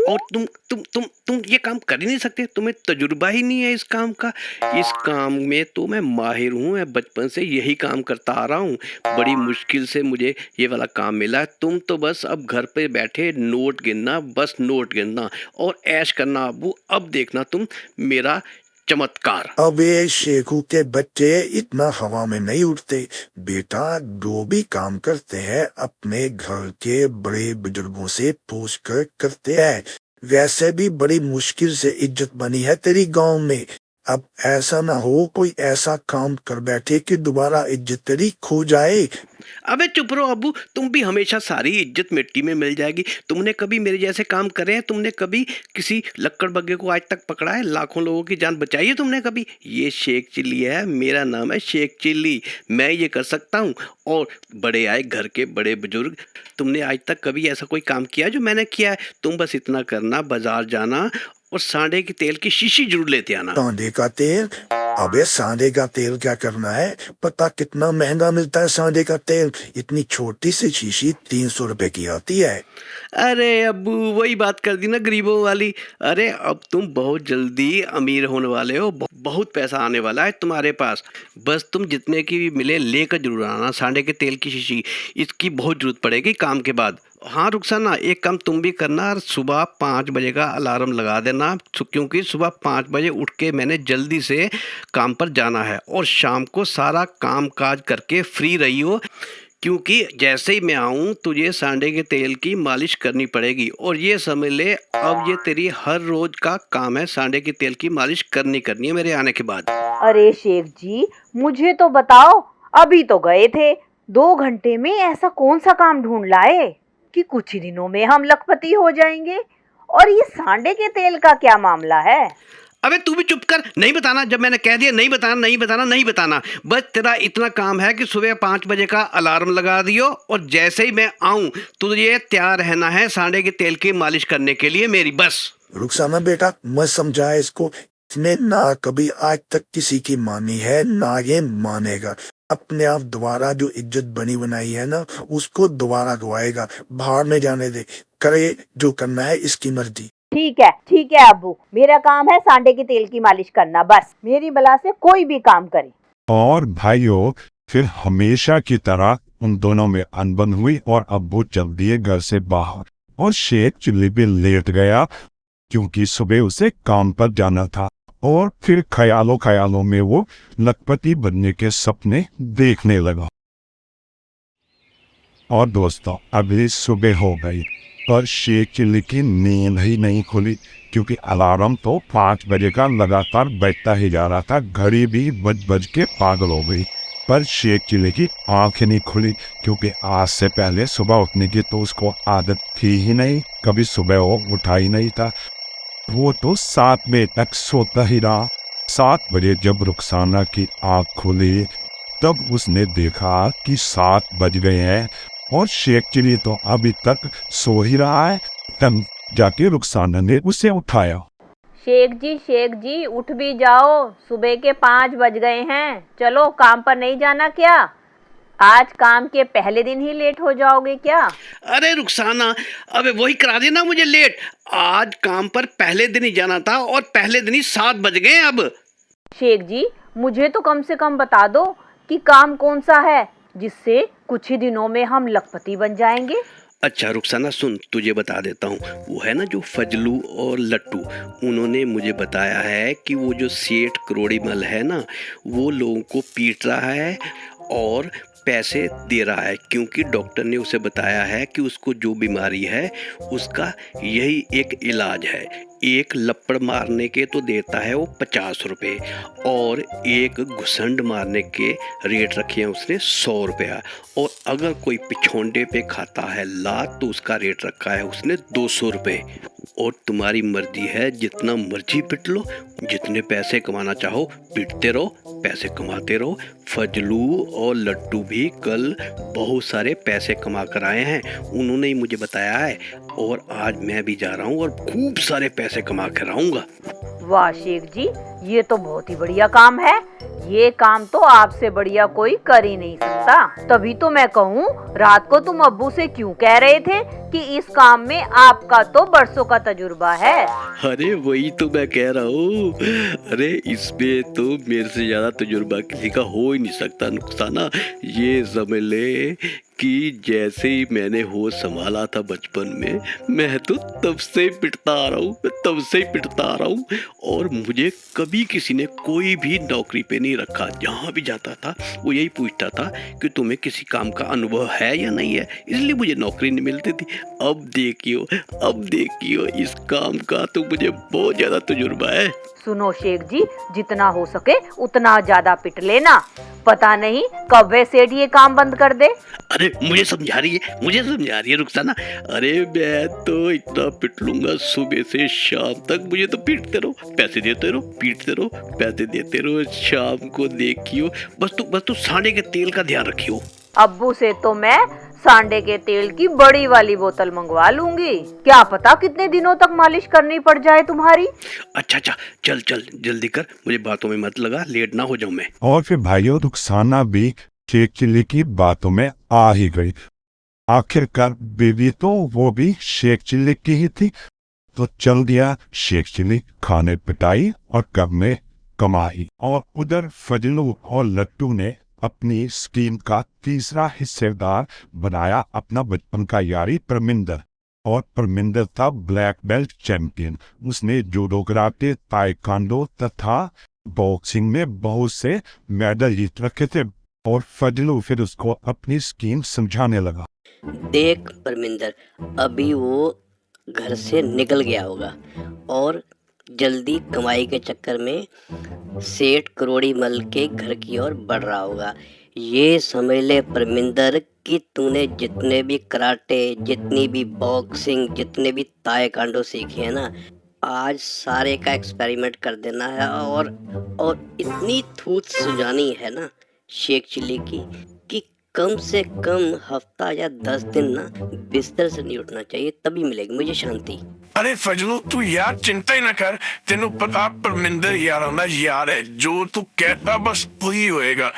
और तुम ये काम कर ही नहीं सकते, तुम्हें तजुर्बा ही नहीं है इस काम का। इस काम में तो मैं माहिर हूँ, मैं बचपन से यही काम करता आ रहा हूँ। बड़ी मुश्किल से मुझे ये वाला काम मिला। तुम तो बस अब घर पे बैठे नोट गिनना, बस नोट गिनना और ऐश करना अब्बू। अब देखना तुम मेरा चमत्कार। अबे शेखू के बच्चे इतना हवा में नहीं उड़ते बेटा। जो भी काम करते हैं अपने घर के बड़े बुजुर्गों से पूछ कर करते हैं। वैसे भी बड़ी मुश्किल से इज्जत बनी है तेरी गांव में। अब ऐसा ना हो कोई ऐसा काम कर बैठे कि दोबारा इज्जत तेरी खो जाए। अबे चुप रहो अब्बू, तुम भी हमेशा सारी इज्जत मिट्टी में मिल जाएगी। तुमने कभी मेरे जैसे काम करे हैं? तुमने कभी किसी लक्कड़बग्गे को आज तक पकड़ा है? लाखों लोगों की जान बचाई है तुमने कभी? ये शेख चिल्ली है, मेरा नाम है शेख चिल्ली। मैं ये कर सकता हूँ। और बड़े आए घर के बड़े बुजुर्ग, तुमने आज तक कभी ऐसा कोई काम किया जो मैंने किया है? तुम बस इतना करना, बाजार जाना और सांडे के तेल की शीशी जरूर लेते आना। सांडे का तेल? अबे सांडे का तेल क्या करना है? पता कितना महंगा मिलता है सांडे का तेल। इतनी छोटी सी शीशी 300 रुपए की आती है। अरे अब्बू, वही बात कर दी ना गरीबों वाली। अरे अब तुम बहुत जल्दी अमीर होने वाले हो, बहुत पैसा आने वाला है तुम्हारे पास। बस तुम जितने की भी मिले लेकर जरूर आना सांडे के तेल की शीशी। इसकी बहुत जरूरत पड़ेगी काम के बाद। हाँ रुखसाना, एक काम तुम भी करना, सुबह 5 बजे का अलार्म लगा देना, क्योंकि सुबह 5 बजे उठ के मैंने जल्दी से काम पर जाना है। और शाम को सारा काम काज करके फ्री रही हो, क्योंकि जैसे ही मैं आऊँ तुझे सांडे के तेल की मालिश करनी पड़ेगी। और ये समझ ले, अब ये तेरी हर रोज का काम है, सांडे के तेल की मालिश करनी है मेरे आने के बाद। अरे शेख जी, मुझे तो बताओ, अभी तो गए थे, 2 घंटे में ऐसा कौन सा काम ढूंढ लाए कि कुछ ही दिनों में हम लखपति हो जाएंगे? और ये सांडे के तेल का क्या मामला है? अबे तू भी चुप कर, नहीं बताना। जब मैंने कह दिया नहीं बताना नहीं बताना नहीं बताना। बस तेरा इतना काम है कि सुबह 5 बजे का अलार्म लगा दियो और जैसे ही मैं आऊं तुझे तैयार रहना है सांडे के तेल की मालिश करने के लिए मेरी, बस। रुखसाना बेटा, मैं समझाया इसको, इसने ना कभी आज तक किसी की मानी है ना ये मानेगा। अपने आप दोबारा जो इज्जत बनी बनाई है ना, उसको दोबारा गवाएगा। बाहर में जाने दे, करे जो करना है, इसकी मर्जी। ठीक है अब्बू, मेरा काम है सांडे के तेल की मालिश करना, बस। मेरी बला से कोई भी काम करे। और भाइयों, फिर हमेशा की तरह उन दोनों में अनबन हुई और अब्बू चल दिए घर से बाहर और शेख चिल्ली भी लेट गया क्योंकि सुबह उसे काम पर जाना था। और फिर ख्यालों में वो लखपति बनने के सपने देखने लगा। और दोस्तों, अभी सुबह हो गई पर शेख चिल्ली की नींद ही नहीं खुली क्योंकि अलार्म तो 5 बजे का लगातार बजता ही जा रहा था। घड़ी भी बज के पागल हो गई पर शेख चिल्ली की आंखें नहीं खुली क्योंकि आज से पहले सुबह उठने की तो उसको आदत थी ही नहीं, कभी सुबह वो उठा ही नहीं था। वो तो 7 बजे तक सोता ही रहा। 7 बजे जब रुखसाना की आंख खुली तब उसने देखा कि 7 बज गए हैं और शेख चिल्ली तो अभी तक सो ही रहा है। तब जाके रुखसाना ने उसे उठाया। शेख जी उठ भी जाओ, सुबह के 5 बज गए हैं। चलो, काम पर नहीं जाना क्या? आज काम के पहले दिन ही लेट हो जाओगे क्या? अरे रुखसाना, अबे वही करा देना मुझे लेट। आज काम पर पहले दिन ही जाना था और पहले दिन ही 7 बज गए अब। शेख जी, मुझे तो कम से कम बता दो कि काम कौन सा है जिससे कुछ ही दिनों में हम लखपति बन जाएंगे। अच्छा रुखसाना सुन, तुझे बता देता हूँ। वो है ना जो फजलू और लट्टू, उन्होंने मुझे बताया है कि वो जो सेठ करोड़ीमल है ना, वो लोगों को पीट रहा है और पैसे दे रहा है क्योंकि डॉक्टर ने उसे बताया है कि उसको जो बीमारी है उसका यही एक इलाज है। एक लपड़ मारने के तो देता है वो 50 रुपये और एक घुसंड मारने के रेट रखे हैं उसने 100 रुपया। और अगर कोई पिछोंडे पे खाता है लात तो उसका रेट रखा है उसने 200 रुपये। और तुम्हारी मर्जी है, जितना मर्जी पिट लो, जितने पैसे कमाना चाहो पिटते रहो, पैसे कमाते रहो। फजलू और लट्टू भी कल बहुत सारे पैसे कमा कर आए हैं, उन्होंने ही मुझे बताया है। और आज मैं भी जा रहा हूँ और खूब सारे पैसे कमा कर आऊँगा। वाह शेख जी, ये तो बहुत ही बढ़िया काम है। ये काम तो आपसे बढ़िया कोई कर ही नहीं सकता। तभी तो मैं कहूँ, रात को तुम अब्बू से क्यों कह रहे थे कि इस काम में आपका तो बरसों का तजुर्बा है। अरे वही तो मैं कह रहा हूँ। अरे इसमें तो मेरे से ज्यादा तजुर्बा किसी का हो ही नहीं सकता रुखसाना। ये समझ ले कि जैसे ही मैंने होश संभाला था बचपन में, मैं तो तब से ही पिटता आ रहा हूँ। और मुझे कभी किसी ने कोई भी नौकरी पे नहीं रखा। जहाँ भी जाता था वो यही पूछता था कि तुम्हें किसी काम का अनुभव है या नहीं है, इसलिए मुझे नौकरी नहीं मिलती थी। अब देखियो इस काम का तो मुझे बहुत ज्यादा तजुर्बा है। सुनो शेख जी, जितना हो सके उतना ज्यादा पिट लेना, पता नहीं कब वे सेठ ये काम बंद कर दे। अरे मुझे समझा रही है रुखसाना। अरे मैं तो इतना पिट लूंगा सुबह से शाम तक, मुझे तो पीटते रहो, पैसे देते रहो, पीटते रहो, पैसे देते रहो। शाम को देखियो, बस तू सांडे के तेल का ध्यान रखियो। अब्बू से तो मैं सांडे के तेल की बड़ी वाली बोतल मंगवा लूंगी। क्या पता कितने दिनों तक मालिश करनी पड़ जाए तुम्हारी। अच्छा चल जल्दी कर, मुझे बातों में मत लगा, लेट ना हो जाऊं मैं। और फिर भाइयों, रुखसाना भी शेख चिल्ली की बातों में आ ही गई। आखिरकार बीवी तो वो भी शेख चिल्ली की ही थी, तो चल दिया शेख चिल्ली खाने पिटाई और कब में कमाई। और उधर फजलू और लट्टू ने अपनी स्कीम का तीसरा हिस्सेदार बनाया अपना बचपन का यारी परमिंदर। और परमिंदर था ब्लैक बेल्ट चैंपियन। उसने जूडो, कराटे, ताइक्वांडो तथा बॉक्सिंग में बहुत से मेडल जीत रखे थे। और फजलू फिर उसको अपनी स्कीम समझाने लगा। देख परमिंदर, अभी वो घर से निकल गया होगा और जल्दी कमाई के चक्कर में सेठ करोड़ी मल के घर की ओर बढ़ रहा होगा। ये समझ ले परमिंदर कि तूने जितने भी कराटे, जितनी भी बॉक्सिंग, जितने भी ताइक्वांडो सीखे हैं ना, आज सारे का एक्सपेरिमेंट कर देना है। और इतनी थूथ सुजानी है ना शेख चिल्ली की कि कम से कम हफ्ता या 10 दिन ना बिस्तर से नहीं उठना चाहिए, तभी मिलेगी मुझे शांति। अरे फजलू तू यार चिंता ही ना कर, तेनू पता परमिंदर यार ना यार है, जो तू कहता बस वही होएगा।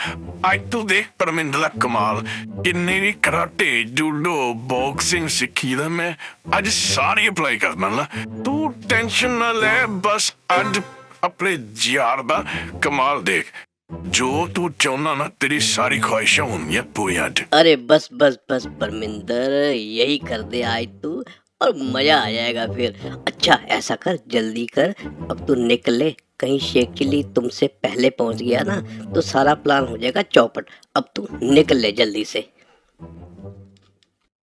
आज तू देख परमिंदर का कमाल, किन्ने भी कराटे, जूडो, बॉक्सिंग सीखी था मैं, आज सारी अप्लाई करना ना। तू टेंशन ना ले, बस आज अपने यार दा कमाल देख, जो तू चाहना ना तेरी सारी ख्वाहिशें होंगी पूरी आज। अरे बस बस बस परमिंदर, यही कर दे आज तू और मजा आ जाएगा फिर। अच्छा ऐसा कर, जल्दी कर, अब तू निकले, कहीं शेख चिल्ली तुमसे पहले पहुंच गया ना तो सारा प्लान हो जाएगा चौपट। अब तू निकल ले जल्दी से।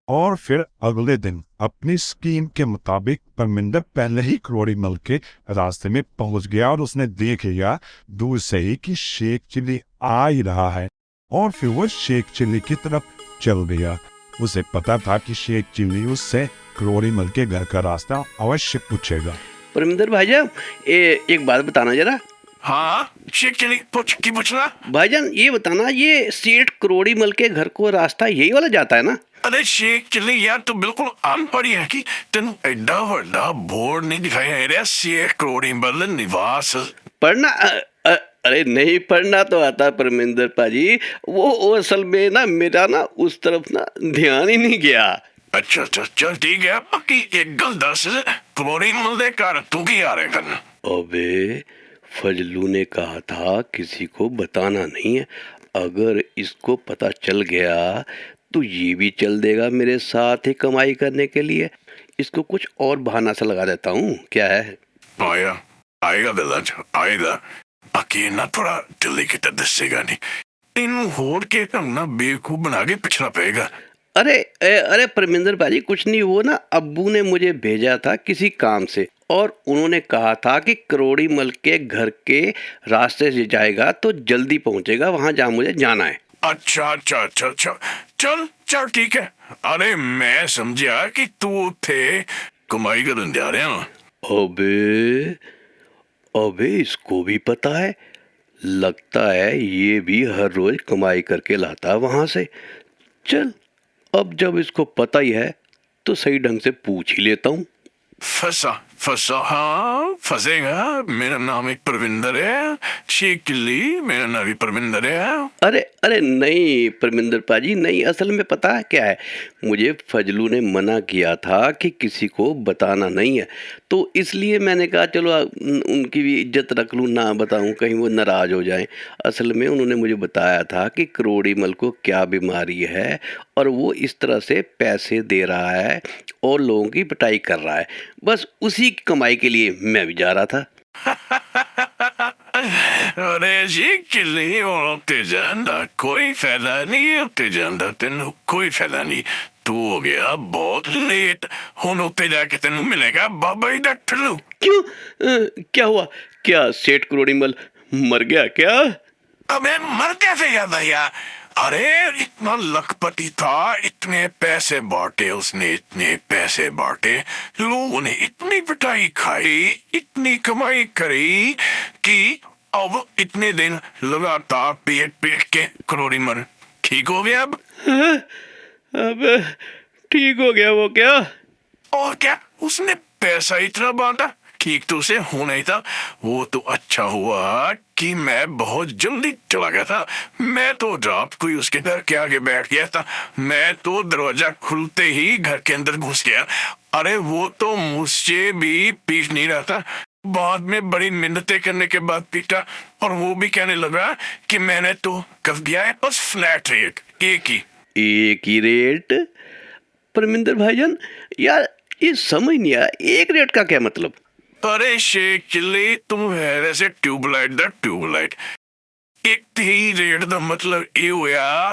और फिर अगले दिन अपनी स्कीम के मुताबिक परमिंदर पहले ही करोड़ी मल के रास्ते में पहुंच गया और उसने देख लिया दूर से ही कि शेख चिल्ली आ ही रहा है, और फिर वो शेख चिल्ली की तरफ चल गया। उसे पता था कि शेख चिल्ली उससे करोड़ी मल के घर का रास्ता अवश्य पूछेगा। परमिंदर भाईजान, एक बात बताना जरा। हाँ शेख चिल्ली की पूछना। भाईजान ये बताना, ये सेठ करोड़ी मल के घर को रास्ता यही वाला जाता है ना? अरे शेख चिल्ली यार तू बिल्कुल अनपढ़ी है कि तेन एडा बड़ा बोर्ड नहीं दिखाई दे रहा, शेख करोड़ी मल निवास। पढ़ना अरे नहीं पढ़ना तो आता परमिंदर पाजी, वो असल में ना मेरा ना उस तरफ ना ध्यान ही नहीं गया। अच्छा चल ठीक है, बाकी एक गल दस, करोड़ी मल दे घर तू की आ रहे करना? अबे फजलू ने कहा था किसी को बताना नहीं है, अगर इसको पता चल गया तो ये भी चल देगा मेरे साथ ही कमाई करने के लिए। इसको कुछ और बहाना सा लगा देता हूँ, क्या है? आएगा दिलाज आएगा, बाकी ना थोड़ा दिल्ली की तरह दसेगा नहीं, इन होड़ के ना बेवकूफ बना के पिछड़ा पेगा। अरे परमिंदर भाजी कुछ नहीं, वो ना अब्बू ने मुझे भेजा था किसी काम से, और उन्होंने कहा था कि करोड़ी मल के घर के रास्ते से जाएगा तो जल्दी पहुंचेगा वहां जहां मुझे जाना है। अच्छा चल ठीक है। अरे मैं समझा कि तू थे कमाई करने जा रहे हैं। अबे इसको भी पता है, लगता है ये भी हर रोज कमाई करके लाता है वहां से। चल अब जब इसको पता ही है तो सही ढंग से पूछ ही लेता हूँ। फंसा हाँ फंसेगा, मेरा नाम एक परमिंदर है, शेख चिल्ली मेरा नाम भी परमिंदर है। अरे नहीं परमिंदर पाजी नहीं, असल में पता है क्या है, मुझे फजलू ने मना किया था कि किसी को बताना नहीं है, तो इसलिए मैंने कहा चलो उनकी भी इज्जत रख लूँ, ना बताऊँ कहीं वो नाराज़ हो जाएं। असल में उन्होंने मुझे बताया था कि करोड़ी मल को क्या बीमारी है और वो इस तरह से पैसे दे रहा है और लोगों की पिटाई कर रहा है, बस उसी की कमाई के लिए मैं भी जा रहा था। अरे शेख चिल्ली होते जाना कोई फायदा नहीं, होते जाना तेन कोई फायदा नहीं, तू हो गया बहुत लेट, हुन होते जाके तेन मिलेगा बाबा ही डॉक्टर। क्यों क्या हुआ, क्या सेठ करोड़ी मल मर गया क्या? अबे मर कैसे गया था यार, अरे इतना लखपति था, इतने पैसे बांटे उसने, इतने पैसे बांटे, लोगों ने इतनी पिटाई खाई, इतनी कमाई करी कि अब इतने दिन लगातार पेट के करोड़ी मर ठीक हो गया। अब ठीक हो गया वो क्या? और क्या उसने पैसा इतना बांटा, ठीक तो उसे होना ही था। वो तो अच्छा हुआ कि मैं बहुत जल्दी चला गया था, मैं तो रात को ही उसके घर के आगे बैठ गया था, मैं तो दरवाजा खुलते ही घर के अंदर घुस गया। अरे वो तो मुझसे भी पीट नहीं रहा था, बाद में बड़ी मिन्नतें करने के बाद पीटा, और वो भी कहने लगा कि मैंने तो कब दिया है बस फ्लैट रेट, एक ही रेट। परमिंदर भाईजान यार ये समझ नहीं आया, एक रेट का क्या मतलब? अरे शेख चिल्ली तुम है वैसे ट्यूबलाइट, एक ही रेट का मतलब ये हुआ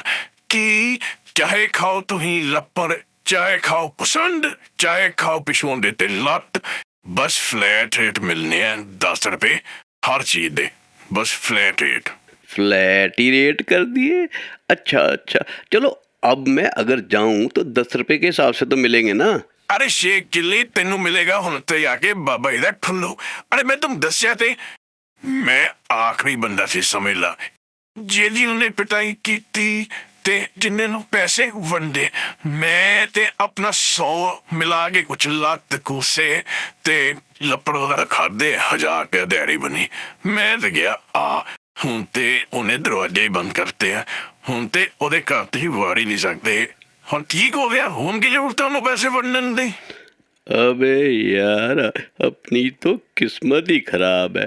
कि चाहे खाओ तो ही लपर, चाहे खाओ पसंद, चाहे खाओ पिछों देते लत, बस फ्लैट रेट मिलने हैं 10 रुपए हर चीज दे, बस फ्लैट रेट। फ्लैट ही रेट कर दिए? अच्छा अच्छा, चलो अब मैं अगर जाऊं तो 10 रुपए के हिसाब से तो मिलेंगे ना? अरे शेख चिल्ली तेनू मिलेगा हुण ते आके बाबा जी दा ठुल्लू। अरे मैं तुम दस्या ते मैं आखिरी बंदा सी समझ ला जेदी उन्हें पिटाई कीती ते जिन्ने नु पैसे वंडे। मैं ते अपना 100 मिला के कुछ लत कूसे ते लपड़ो दा खादे 1000 रुपया दिहाड़ी बनी। मैं ते गया हुण ते उन्हें दरवाजे ही बंद करते हैं, हुण ते ओदे घर ते ही वाड़ ही नहीं सकते। हुण ठीक हो गया, हुण की जरूरत है उन्हें पैसे वंडन दी। अबे यार, अपनी तो किस्मत ही खराब है।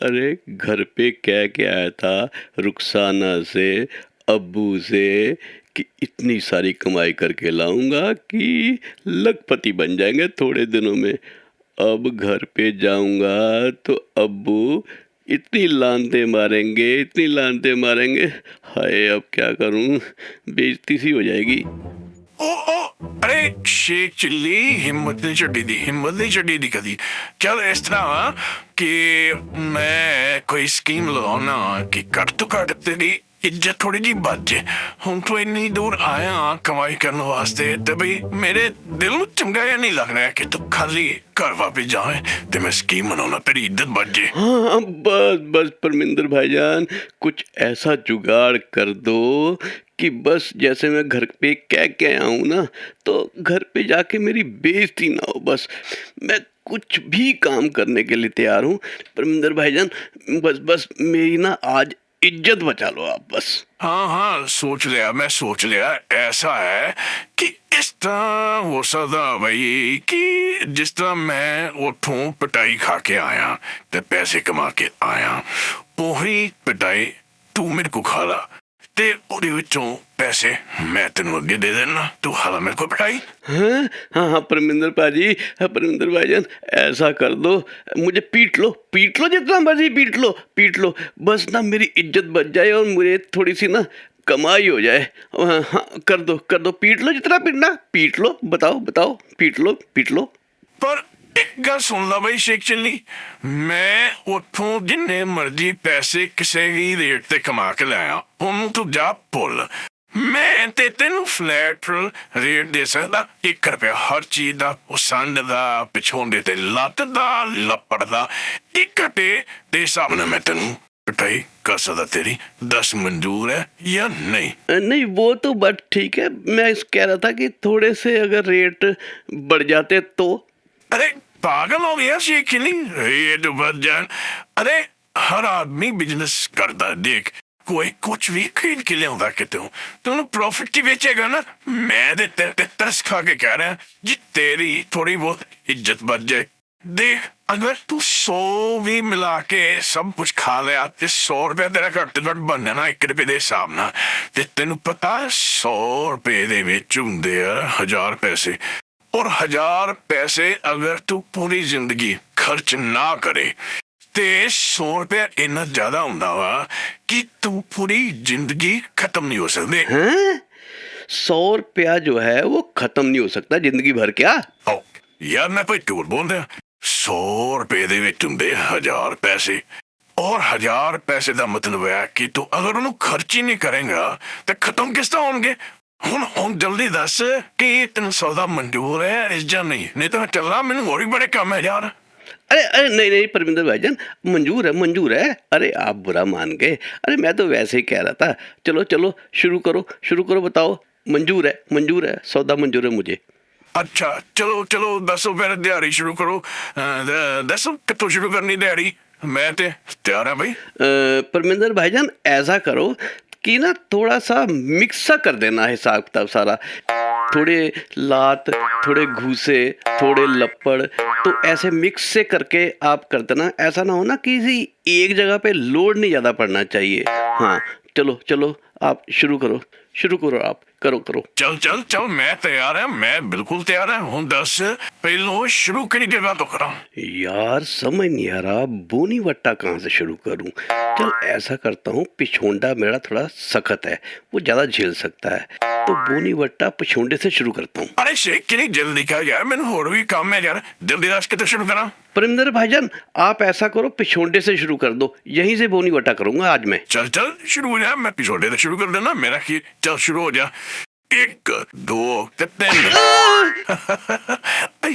अरे घर पे कह के आया था रुखसाना से, अब्बू से कि इतनी सारी कमाई करके लाऊंगा कि लखपति बन जाएंगे थोड़े दिनों में। अब घर पे जाऊंगा तो अब्बू इतनी लानते मारेंगे, इतनी लानते मारेंगे, हाय अब क्या करूं, बेइज्जती सी हो जाएगी। अरे शेख चिल्ली हिम्मत नहीं छड़ी दी, हिम्मत नहीं छड़ी दी कदी। चल इस तरह वा कि मैं कोई स्कीम लगाना कि घट तो घट तेरी इज्जत थोड़ी जी बच जाए। हुण तो इन्नी दूर आया कमाई करने वास्ते ते भाई मेरे दिल में चंगा या नहीं लग रहा कि तू खाली घर वापस जाए ते मैं स्कीम बनाना तेरी इज्जत बच जाए। हाँ बस बस परमिंदर भाईजान, कुछ ऐसा जुगाड़ कर दो कि बस जैसे मैं घर पे कह के आया हूँ ना, तो घर पे जाके मेरी बेइज्जती ना हो। बस मैं कुछ भी काम करने के लिए तैयार हूँ परमिंदर भाईजान, बस बस मेरी ना आज इज्जत बचा लो आप बस। हाँ सोच लिया, मैं सोच लिया। ऐसा है कि इस तरह हो सकता भाई कि जिस तरह मैं उठूं पिटाई खा के आया ते पैसे कमा के आया, ओही पिटाई तू मेरे को खा ला ते ओदे विचों पैसे मैं तेनू अगे दे देना, तू खाला मेरे को पिटाई। हाँ परमिंदर पाजी, परमिंदर भाईजान ऐसा कर दो, मुझे पीट लो जितना मर्जी पीट लो, बस ना मेरी इज्जत बच जाए और मुझे थोड़ी सी ना कमाई हो जाए। हाँ कर दो पीट लो, जितना पीटना पीट लो, बताओ पीट लो। पर एक गल सुन ला भाई शेख चिल्ली, मैं उठूं जिन्ने मर्जी पैसे किसी भी रेट ते कमा के लाया, उन्होंने तू जा भुल। मैं ते तेनू फ्लैट रेट दे सकदा 1 रुपया हर चीज दा, संड दा, पिछोंडे ते लत्त दा, लपड़ दा, 1 रुपये दे हिसाब नाल मैं तेनू पिटाई कर सकदा तेरी। 10 मंजूर है या नहीं? नहीं वो तो बात ठीक है, मैं कह रहा था कि थोड़े से अगर रेट बढ़ जाते तो। अरे पागल हो गया शेख चिल्ली, ये तो बच जान। अरे हर आदमी बिजनेस करता, देख कोई कुछ भी खरीद के लिया कहते हो तुम प्रॉफिट की बेचेगा ना। मैं तेरे तरस खा के कह रहा जी तेरी थोड़ी बहुत इज्जत बच जाए। देख अगर तू 100 भी मिला के सब कुछ खा लिया तो 100 रुपया तेरा घट घट बनना ना 1 रुपये के हिसाब ना, ते तेन पता 100 रुपये दे विच हुंदे 1000 पैसे, और 1000 पैसे अगर तू पूरी जिंदगी खर्च ना करे ते 100 रुपया इन्ना ज्यादा हुंदा वा कि तू पूरी जिंदगी खत्म नहीं हो सकते। 100 रुपया जो है वो खत्म नहीं हो सकता जिंदगी भर क्या? यार मैं कोई झूठ बोल रहा, 100 रुपये दे विच हुंदे 1000 पैसे, और 1000 पैसे का मतलब है कि तू अगर उन्हें खर्च ही नहीं करेगा तो खत्म किस तरह होंगे। हुण जल्दी दस कि तेन सौदा मंजूर है इस जा नहीं तो मैं चलना, मैनू होर भी बड़े काम है यार। अरे नहीं परमिंदर भाईजान, मंजूर है। अरे आप बुरा मान गए, अरे मैं तो वैसे ही कह रहा था। चलो शुरू करो, बताओ। मंजूर है, सौदा मंजूर है मुझे। अच्छा चलो दसो फिर दिहाड़ी शुरू करो। दसो कितों शुरू करनी दिहाड़ी, मैं ते तैयार है भाई। परमिंदर भाईजान ऐसा करो कि ना थोड़ा सा मिक्स सा कर देना हिसाब किताब सारा, थोड़े लात, थोड़े घूसे, थोड़े लपड़, तो ऐसे मिक्स से करके आप कर देना। ऐसा ना हो ना किसी एक जगह पे लोड नहीं ज़्यादा पड़ना चाहिए। हाँ चलो चलो आप शुरू करो आप करो। चल चल चल, मैं तैयार है, मैं बिल्कुल तैयार है हूँ। 10 पहले शुरू करी देगा तो करा। यार समझ नहीं आ रहा बोनी वट्टा कहाँ से शुरू करूं। चल ऐसा करता हूँ, पिछोंडा मेरा थोड़ा सख्त है, वो ज्यादा झेल सकता है, तो बोनी वट्टा पिछोंडे से शुरू करता हूँ। अरे शेख की नहीं जल्दी का यार, मैंने और भी काम है यार, जल्दी राश के तो शुरू करा। परिंदर भाईजान आप ऐसा करो, पिछोंडे से शुरू कर दो, यहीं से बोनी वट्टा करूंगा आज मैं। चल चल शुरू हो जा, मैं पिछोड़े से शुरू कर देना मेरा खीर। चल शुरू हो जा। 1 2 3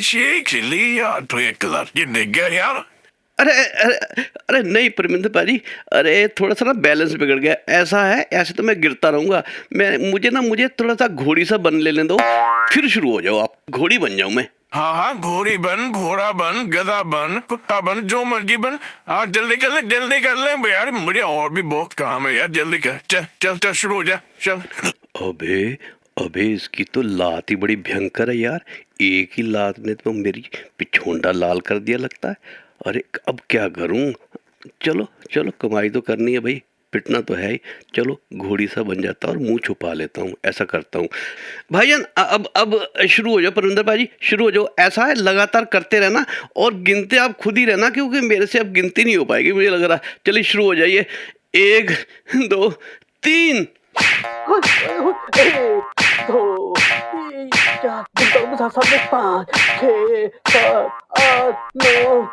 शेख चिल्ली यार, तो एक कलर ये देख गया यार। अरे नहीं परमिंदर भाजी, अरे थोड़ा सा ना बैलेंस बिगड़ गया। ऐसा है, ऐसे तो मैं गिरता रहूंगा। मुझे थोड़ा सा घोड़ी सा बन लेने दो, फिर शुरू हो जाओ आप। घोड़ी बन जाऊं मैं। हाँ, घोड़ी बन, घोड़ा बन, गधा बन, कुत्ता बन, जो मर्जी बन। हाँ जल्दी कर ले यार, मुझे और भी बहुत काम है यार, जल्दी कर। चल शुरू हो जा, चल। अबे इसकी तो लात ही बड़ी भयंकर है यार, एक ही लात ने तो मेरी पिछोंडा लाल कर दिया लगता है। अरे अब क्या करूं? चलो कमाई तो करनी है भाई, पिटना तो है ही। चलो घोड़ी सा बन जाता और मुंह छुपा लेता हूँ, ऐसा करता हूँ। भाईजान अब शुरू हो जाओ, परविंदर भाजी शुरू हो जाओ। ऐसा है लगातार करते रहना और गिनते आप खुद ही रहना, क्योंकि मेरे से अब गिनती नहीं हो पाएगी मुझे लग रहा। चलिए शुरू हो जाइए। 1 2 3। 1 2 3 4 5 6 7 8 9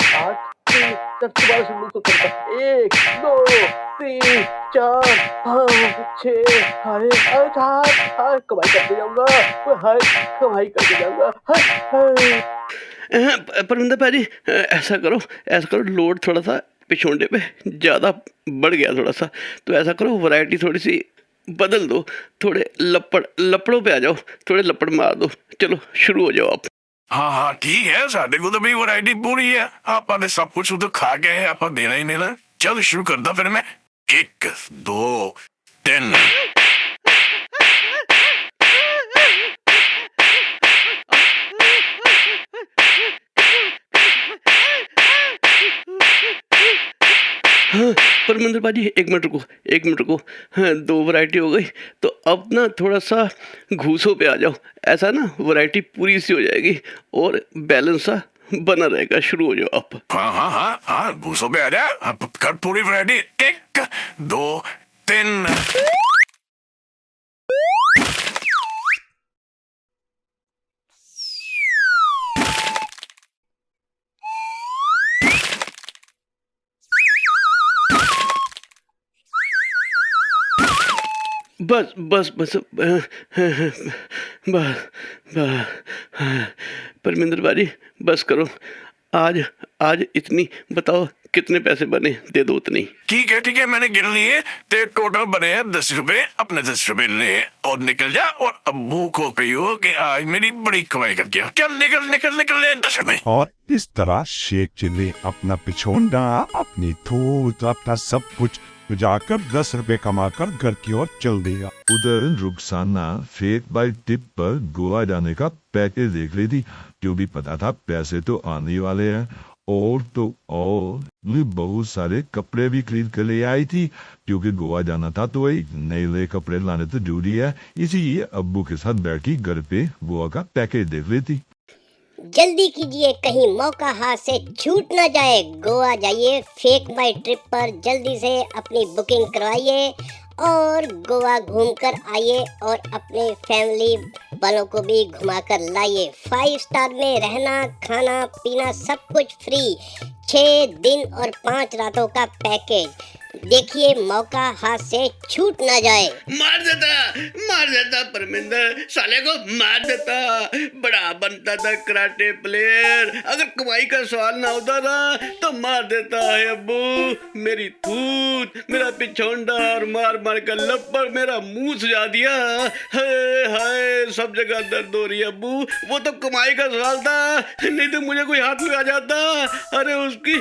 8 3 दोबारा शुरू तो करता। 1 2 3 4 5 6 अरे 7 कमाई करते जाऊंगा, कमाई करते जाऊंगा। परविंदर भाजी ऐसा करो लोड थोड़ा सा पिछोंडे पे ज़्यादा बढ़ गया थोड़ा सा, तो ऐसा करो वैरायटी थोड़ी सी बदल दो, थोड़े लपड़ों पे आ जाओ, थोड़े लपड़ मार दो। चलो शुरू हो जाओ आप। हाँ ठीक है, साढ़े को तो भी वैरायटी पूरी है, आपने सब कुछ तो खा गए, आप देना ही नहीं ना। चल शुरू करता फिर मैं। 1 2 3। हाँ परमिंदर भाजी एक मिनट रुको। हाँ 2 वैरायटी हो गई, तो अब ना थोड़ा सा घूसों पे आ जाओ, ऐसा ना वैरायटी पूरी सी हो जाएगी और बैलेंस सा बना रहेगा। शुरू हो जाओ आप। हाँ घूसों पे आ जा, अब कर पूरी वैरायटी। 1 2 3। बस परमिंदर भाजी बस करो। आज इतनी बताओ कितने पैसे बने, दे दो उतनी। ठीक है मैंने गिन लिए, ते टोटल बने हैं 10 रुपए। अपने 10 रुपए ले और निकल जा, और अब्बू को कहियो कि आज मेरी बड़ी कमाई कर गया। चल निकल ले 10 रुपए। और इस तरह शेख चिल्ली अपना पिछोंडा, अपनी थूत, अपना सब कुछ जाकर 10 रुपए कमाकर घर की ओर चल दिया। उधर रुखसाना फेक बाई टिप पर गोवा जाने का पैकेज देख रही थी, जो भी पता था पैसे तो आने वाले हैं। और बहुत सारे कपड़े भी खरीद कर ले आई थी, क्योंकि गोवा जाना था तो वही नए कपड़े लाने तो जरूरी है। इसीलिए अब्बू के साथ बैठी घर पे गोवा का पैकेज देख रही थी। जल्दी कीजिए, कहीं मौका हाथ से छूट ना जाए। गोवा जाइए फेक माई ट्रिप पर, जल्दी से अपनी बुकिंग करवाइए और गोवा घूमकर आइए और अपने फैमिली वालों को भी घुमाकर लाइए। 5 स्टार में रहना, खाना पीना सब कुछ फ्री। 6 दिन और 5 रातों का पैकेज। देखिए मौका हाथ से छूट ना जाए। मार देता परमिंदर, साले को मार देता। बड़ा बनता था कराटे प्लेयर, अगर कमाई का सवाल ना होता ना तो मार देता है अब्बू। मेरी थूत, मेरा पिछोंडा और मार कर लपड़ मेरा मुंह सुझा दिया। हाय सब जगह दर्द हो रही है अब्बू। वो तो कमाई का सवाल था, नहीं तो मुझे कोई हाथ लगा जाता। अरे उसकी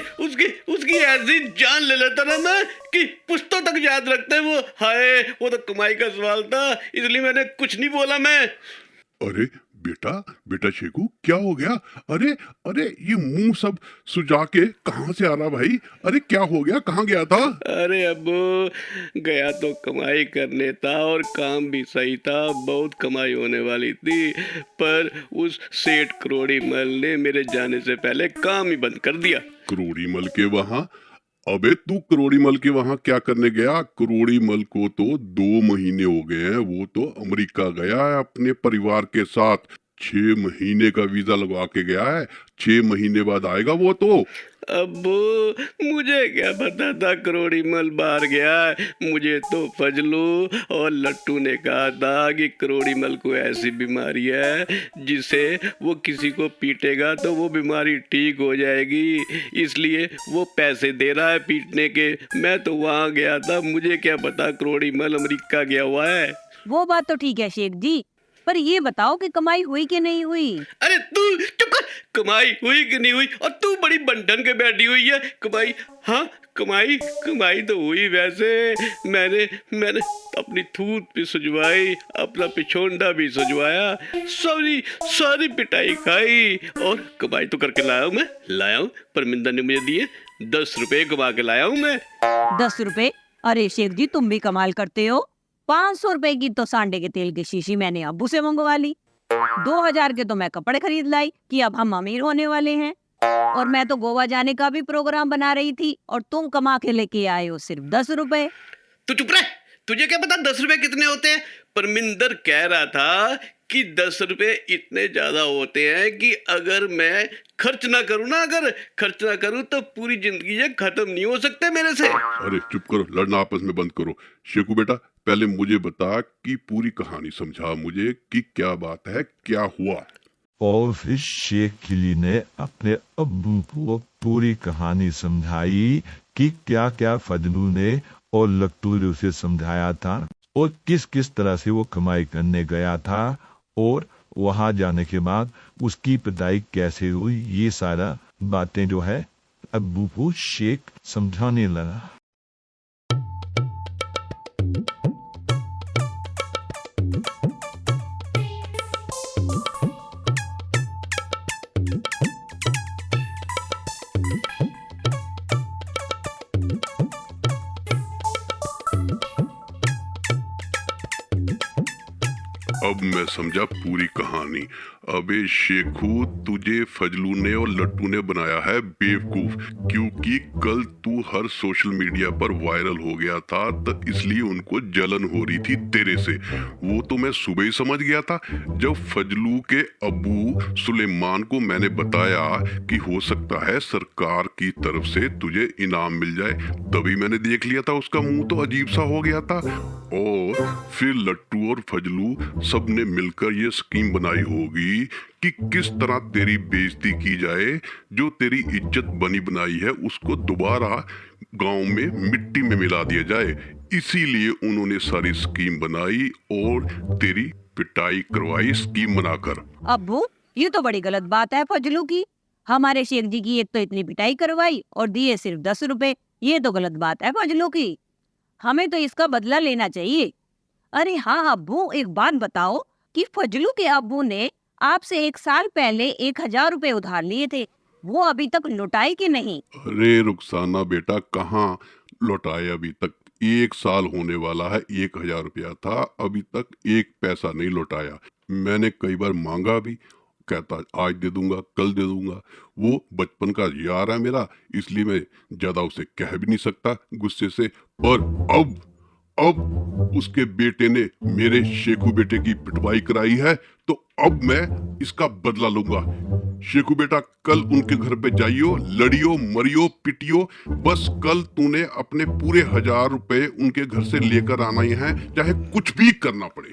ऐसी जान ले लेता ना मैं कि पुश्तों तक याद रखते वो। हाय वो तो कमाई का सवाल था, इसलिए मैंने कुछ नहीं बोला मैं। अरे बेटा बेटा शेखू क्या हो गया? अरे अरे ये मुंह सब सुजा के कहाँ से आ रहा भाई? अरे क्या हो गया? कहाँ गया था? अरे अब्बू गया तो कमाई करने था और काम भी सही था, बहुत कमाई होने वाली थी, पर उस सेठ करोड़ी मल ने मेरे जाने से पहले काम ही बंद कर दिया। करोड़ी मल के वहाँ? अबे तू करोड़ी मल के वहाँ क्या करने गया? करोड़ी मल को तो 2 महीने हो गए हैं, वो तो अमेरिका गया है अपने परिवार के साथ। 6 महीने का वीजा लगवा के गया है, 6 महीने बाद आएगा वो तो। अब्बू मुझे क्या पता था करोड़ी मल बाहर गया है, मुझे तो फजलू और लट्टू ने कहा था कि करोड़ी मल को ऐसी बीमारी है जिसे वो किसी को पीटेगा तो वो बीमारी ठीक हो जाएगी, इसलिए वो पैसे दे रहा है पीटने के। मैं तो वहाँ गया था, मुझे क्या पता करोड़ी मल अमेरिका गया हुआ है। वो बात तो ठीक है शेख जी, पर ये बताओ कि कमाई हुई कि नहीं हुई? अरे तू चुप कर, कमाई हुई कि नहीं हुई? और तू बड़ी बंटन के बैठी हुई है। कमाई, हाँ कमाई तो हुई। वैसे मैंने अपनी थूत भी सजवाई, अपना पिछोंडा भी सजवाया, सारी पिटाई खाई और कमाई तो करके लाया हूँ। परमिंदर ने मुझे दिए 10 रुपए कमा के लाया हूँ मैं। 10 रुपए? अरे शेख जी तुम भी कमाल करते हो। 500 रुपए की तो सांडे के तेल की शीशी मैंने अब्बू से मंगवा ली, 2000 के तो मैं कपड़े खरीद लाई कि अब हम अमीर होने वाले हैं, और मैं तो गोवा जाने का भी प्रोग्राम बना रही थी और तुम कमा के लेके आए हो सिर्फ 10 रुपए। तू चुप रह, तुझे क्या पता 10 रुपए कितने होते हैं? परमिंदर कह रहा था कि 10 रुपए इतने ज्यादा होते हैं कि अगर मैं खर्च ना करूं तो पूरी जिंदगी ये खत्म नहीं हो सकते मेरे से। अरे चुप करो, लड़ना आपस में बंद करो। शेखू बेटा पहले मुझे बता कि पूरी कहानी समझा मुझे कि क्या बात है, क्या हुआ। और फिर शेख चिल्ली ने अपने अब्बू को पूरी कहानी समझाई कि क्या क्या फजलू ने और लट्टू ने उसे समझाया था और किस किस तरह से वो कमाई करने गया था और वहां जाने के बाद उसकी पिटाई कैसे हुई। ये सारा बातें जो है अब्बू को शेख समझाने लगा। अब मैं समझा पूरी कहानी। अबे शेखू तुझे फजलू ने और लट्टू ने बनाया है बेवकूफ, क्योंकि कल तू हर सोशल मीडिया पर वायरल हो गया था तो इसलिए उनको जलन हो रही थी तेरे से। वो तो मैं सुबह ही समझ गया था जब फजलू के अबू सुलेमान को मैंने बताया कि हो सकता है सरकार की तरफ से तुझे इनाम मिल जाए, तभी मैंने देख लिया था उसका मुंह तो अजीब सा हो गया था। और फिर लट्टू और फजलू सबने मिलकर ये स्कीम बनाई होगी कि किस तरह तेरी बेइज्जती की जाए, जो तेरी इज्जत बनी बनाई है उसको दोबारा गांव में मिट्टी में मिला दिया जाए। इसीलिए उन्होंने सारी स्कीम बनाई और तेरी पिटाई करवाई स्कीम बनाकर। अब्बू ये तो बड़ी गलत बात है फजलू की। हमारे शेख जी की एक तो इतनी पिटाई करवाई और दिए सिर्फ 10 रुपए। ये तो गलत बात है फजलू की, हमें तो इसका बदला लेना चाहिए। अरे हाँ अब्बू एक बात बताओ कि फजलू के अब्बू ने आपसे 1 साल पहले 1000 रुपए उधार लिए थे, वो अभी तक लौटाए कि नहीं? अरे रुखसाना बेटा कहाँ लौटाए अभी तक? 1 साल होने वाला है, 1000 रुपया था, अभी तक 1 पैसा नहीं लौटाया। मैंने कई बार मांगा भी, कहता आज दे दूंगा कल दे दूंगा। वो बचपन का यार है मेरा, इसलिए मैं ज्यादा उसे कह भी नहीं सकता गुस्से से। पर अब उसके बेटे ने मेरे शेखू बेटे की पिटवाई कराई है तो अब मैं इसका बदला लूंगा। शेखू बेटा कल उनके घर पे जाइयो, लड़ियो मरियो पिटियो, बस कल तूने अपने पूरे 1000 रुपए उनके घर से लेकर आना ही है, चाहे कुछ भी करना पड़े।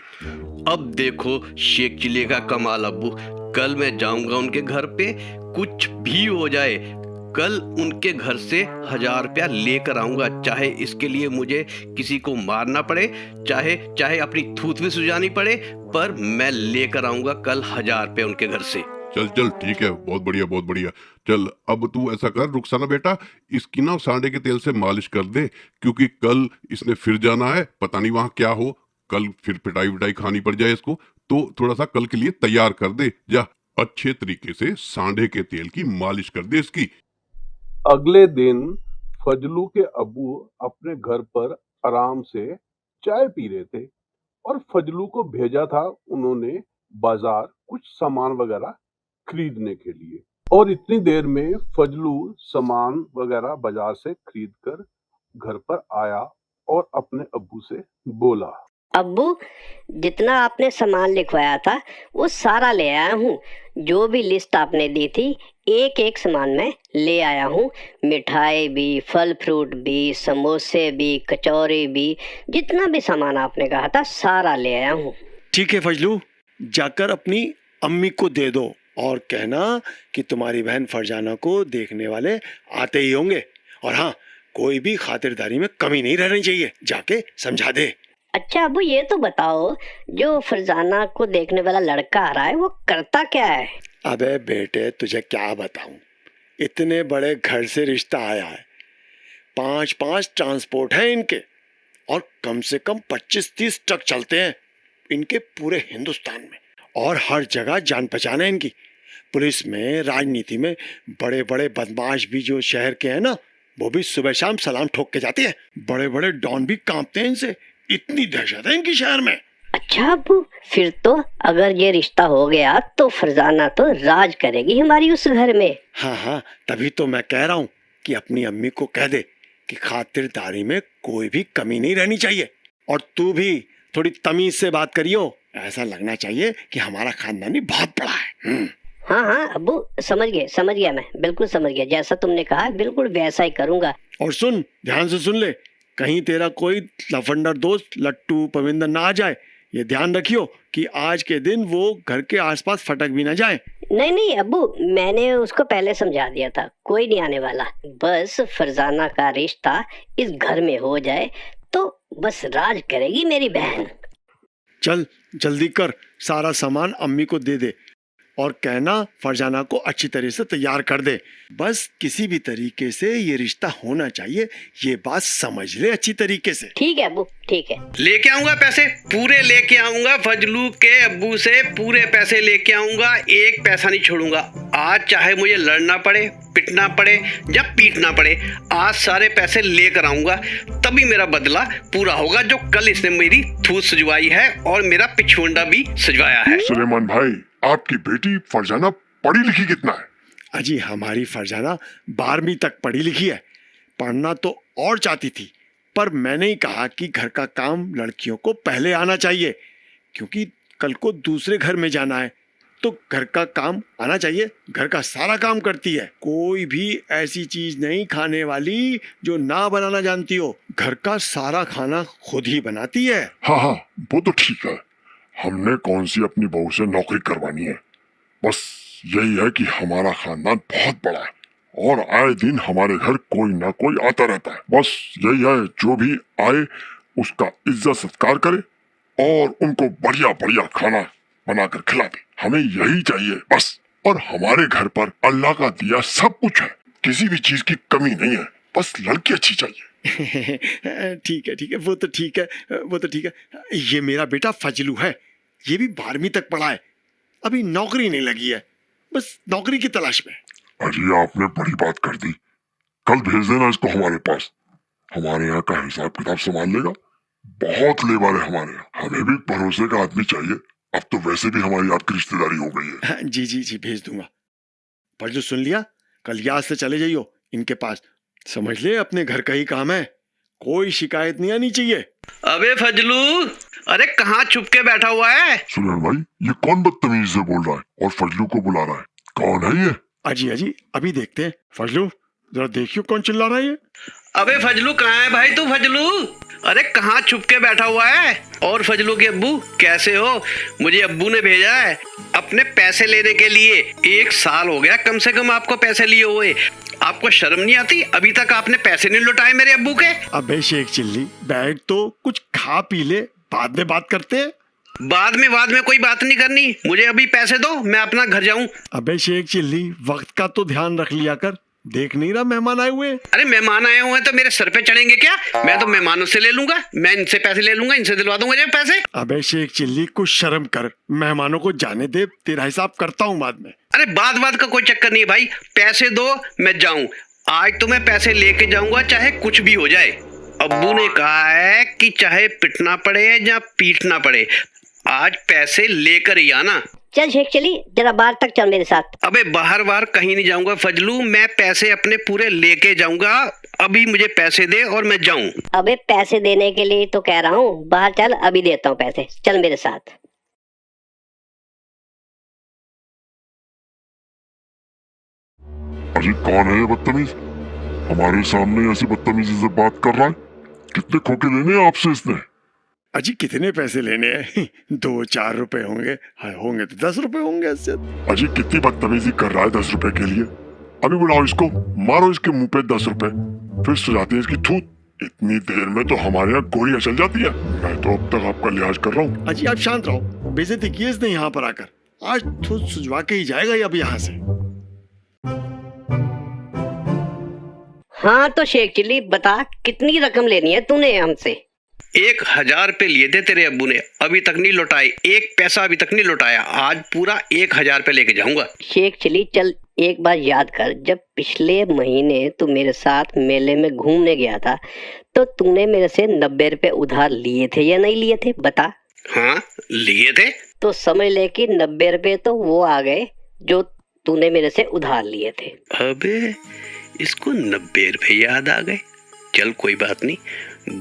अब देखो शेख चिल्ली का कमाल अब्बू, कल मैं जाऊंगा उनके घर पे, कुछ भी हो जाए कल उनके घर से 1000 रुपया लेकर आऊंगा, चाहे इसके लिए मुझे किसी को मारना पड़े, चाहे अपनी थूथ भी सुजानी पड़े, पर मैं लेकर आऊंगा कल 1000 रुपये उनके घर से। चल ठीक है, बहुत बढ़िया। चल अब तू ऐसा कर रुखसाना बेटा, इसकी ना सांडे के तेल से मालिश कर दे, क्योंकि कल इसने फिर जाना है, पता नहीं वहां क्या हो, कल फिर पिटाई विटाई खानी पड़ जाए इसको। तो थोड़ा सा कल के लिए तैयार कर दे। जा अच्छे तरीके से सांडे के तेल की मालिश कर दे इसकी। अगले दिन फजलू के अब्बू अपने घर पर आराम से चाय पी रहे थे और फजलू को भेजा था उन्होंने बाजार कुछ सामान वगैरह खरीदने के लिए। और इतनी देर में फजलू सामान वगैरह बाजार से खरीद कर घर पर आया और अपने अब्बू से बोला, अब्बू, जितना आपने सामान लिखवाया था वो सारा ले आया हूँ। जो भी लिस्ट आपने दी थी एक एक सामान मैं ले आया हूँ। मिठाई भी, फल फ्रूट भी, समोसे भी, कचौरी भी, जितना भी सामान आपने कहा था सारा ले आया हूँ। ठीक है फजलू, जाकर अपनी अम्मी को दे दो और कहना कि तुम्हारी बहन फरजाना को देखने वाले आते ही होंगे। और हाँ, कोई भी खातिरदारी में कमी नहीं रहनी चाहिए, जाके समझा दे। अच्छा अब्बू, ये तो बताओ, जो फरजाना को देखने वाला लड़का आ रहा है वो करता क्या है? अबे बेटे, तुझे क्या बताऊं, इतने बड़े घर से रिश्ता आया है, 5-5 ट्रांसपोर्ट है इनके और कम से कम 25-30 ट्रक चलते हैं इनके पूरे हिंदुस्तान में। और हर जगह जान पहचान है इनकी, पुलिस में, राजनीति में। बड़े बड़े बदमाश भी जो शहर के हैं ना, वो भी सुबह शाम सलाम ठोक के जाते हैं। बड़े बड़े डॉन भी कांपते हैं इनसे, इतनी दहशत है इनकी शहर में। अच्छा अब्बू, फिर तो अगर ये रिश्ता हो गया तो फरजाना तो राज करेगी हमारी उस घर में। हाँ हाँ, तभी तो मैं कह रहा हूँ कि अपनी अम्मी को कह दे कि खातिरदारी में कोई भी कमी नहीं रहनी चाहिए। और तू भी थोड़ी तमीज से बात करियो, ऐसा लगना चाहिए कि हमारा खानदानी बहुत बड़ा है। हाँ हाँ अब्बू, समझ गया मैं, बिल्कुल समझ गया। जैसा तुमने कहा बिल्कुल वैसा ही करूँगा। और सुन, ध्यान से सुन ले, कहीं तेरा कोई लफंडर दोस्त लट्टू पविंदर ना आ जाए। ये ध्यान रखियो कि आज के दिन वो घर के आसपास फटक भी ना जाए। नहीं अब्बू, मैंने उसको पहले समझा दिया था, कोई नहीं आने वाला। बस फरजाना का रिश्ता इस घर में हो जाए तो बस राज करेगी मेरी बहन। चल जल्दी कर, सारा सामान अम्मी को दे दे और कहना फरजाना को अच्छी तरह से तैयार कर दे। बस किसी भी तरीके से ये रिश्ता होना चाहिए, ये बात समझ ले अच्छी तरीके से। ठीक है अब्बू, ठीक है। लेके आऊंगा पैसे, पूरे लेके आऊंगा। फजलू के अब्बू से पूरे पैसे लेके आऊंगा, एक पैसा नहीं छोड़ूंगा। आज चाहे मुझे लड़ना पड़े, पिटना पड़े या पीटना पड़े, आज सारे पैसे लेकर आऊंगा। तभी मेरा बदला पूरा होगा जो कल इसने मेरी थूत सजवाई है और मेरा पिछुंडा भी सजवाया है। सुलेमान भाई, आपकी बेटी फरजाना पढ़ी लिखी कितना है? अजी, हमारी फरजाना 12वीं तक पढ़ी लिखी है। पढ़ना तो और चाहती थी, पर मैंने ही कहा कि घर का काम लड़कियों को पहले आना चाहिए, क्योंकि कल को दूसरे घर में जाना है तो घर का काम आना चाहिए। घर का सारा काम करती है, कोई भी ऐसी चीज नहीं खाने वाली जो ना बनाना जानती हो। घर का सारा खाना खुद ही बनाती है। हाँ, वो तो ठीक है। हमने कौन सी अपनी बहू से नौकरी करवानी है। बस यही है कि हमारा खानदान बहुत बड़ा है और आए दिन हमारे घर कोई ना कोई आता रहता है। बस यही है, जो भी आए उसका इज्जत सत्कार करे और उनको बढ़िया बढ़िया खाना बनाकर खिला दे। हमें यही चाहिए बस। और हमारे घर पर अल्लाह का दिया सब कुछ है, किसी भी चीज की कमी नहीं है। बस लड़की अच्छी चाहिए। ठीक है, वो तो ठीक है। ये मेरा बेटा फजलू है, ये भी 12वीं तक पढ़ा है, अभी नौकरी नहीं लगी है, बस नौकरी की तलाश में। अरे आपने बड़ी बात कर दी। कल भेज देना इसको हमारे पास, हमारे यहाँ का हिसाब किताब संभाल लेगा। बहुत लेबर है हमारे यहाँ, हमें भी भरोसे का आदमी चाहिए। अब तो वैसे भी हमारी आपकी रिश्तेदारी हो गई है। जी भेज दूंगा। फजलू, सुन लिया, कल याद से चले जाइयो इनके पास। समझ ले, अपने घर का ही काम है, कोई शिकायत नहीं आनी चाहिए। अबे फजलू, अरे कहाँ छुप के बैठा हुआ है? सुलेमान भाई, ये कौन बदतमीजी से बोल रहा है और फजलू को बुला रहा है? कौन है ये? अजी अभी देखते हैं। फजलू, जरा देखियो कौन चिल्ला रहा है ये। अबे फजलू, कहाँ है भाई तू? फजलू, अरे कहाँ छुप के बैठा हुआ है? और फजलू के अब्बू कैसे हो? मुझे अब्बू ने भेजा है अपने पैसे लेने के लिए। 1 साल हो गया कम से कम आपको पैसे लिए हुए। आपको शर्म नहीं आती? अभी तक आपने पैसे नहीं लौटाए मेरे अब्बू के। अबे शेख चिल्ली, बैठ तो कुछ खा पी ले, बाद में बात करते हैं। बाद में कोई बात नहीं करनी, मुझे अभी पैसे दो, मैं अपना घर जाऊं। अबे शेख चिल्ली, वक्त का तो ध्यान रख लिया कर, देख नहीं रहा मेहमान आए हुए हैं? अरे मेहमान आए हुए हैं तो मेरे सर पे चढ़ेंगे क्या? मैं तो मेहमानों से ले लूंगा, मैं इनसे पैसे ले लूंगा, इनसे दिलवा दूंगा ये पैसे। अबे शेख चिल्ली, कुछ शर्म कर, मेहमानों को जाने दे, तेरा हिसाब करता हूँ बाद में। अरे बात का कोई चक्कर नहीं है भाई, पैसे दो मैं जाऊं। आज तो मैं पैसे लेके जाऊंगा चाहे कुछ भी हो जाए। अब्बू ने कहा है कि चाहे पिटना पड़े या पीटना पड़े, आज पैसे लेकर ही आना। चल शेख चली, जरा बाहर तक चल मेरे साथ। अबे बाहर कहीं नहीं जाऊंगा फजलू, मैं पैसे अपने पूरे लेके जाऊंगा। अभी मुझे पैसे दे और मैं जाऊं। अबे पैसे देने के लिए तो कह रहा हूँ, बाहर चल, अभी देता हूँ पैसे, चल मेरे साथ। अरे कौन है ये बदतमीज? हमारे सामने ऐसी बदतमीजी से बात कर रहा है? कितने खोके लेने हैं आपसे इसने? अजी कितने पैसे लेने हैं? 2-4 रुपए होंगे, हाँ, होंगे तो 10 रुपए होंगे इससे। अजी कितनी बदतमीजी कर रहा है 10 रुपए के लिए? अभी बुलाओ इसको, मारो इसके मुंह पे 10 रुपए, फिर सुझाती है इसकी थूत। इतनी देर में तो हमारे यहाँ गोलियां चल जाती है। मैं तो अब तक आपका लिहाज कर रहा हूँ। अजी आप शांत रहो, बेइज्जती की इसने यहाँ पर आकर। आज तो सुझवा के ही जाएगा ये अब यहाँ से। हाँ तो शेख चिल्ली बता, कितनी रकम लेनी है तूने हमसे? 1000 रुपए लिए थे तेरे अब्बू ने, अभी तक नहीं लौटाए, एक पैसा अभी तक नहीं लौटाया। आज पूरा 1000 रुपए लेके जाऊंगा। शेख चिल्ली चल, एक बार याद कर, जब पिछले महीने तू मेरे साथ मेले में घूमने गया था तो तूने मेरे से 90 रुपए उधार लिए थे या नहीं लिए थे, बता। हाँ लिए थे। तो समझ ले कि 90 रुपए तो वो आ गए जो तूने मेरे से उधार लिए थे। अबे इसको 90 रुपए याद आ गए। चल कोई बात नहीं,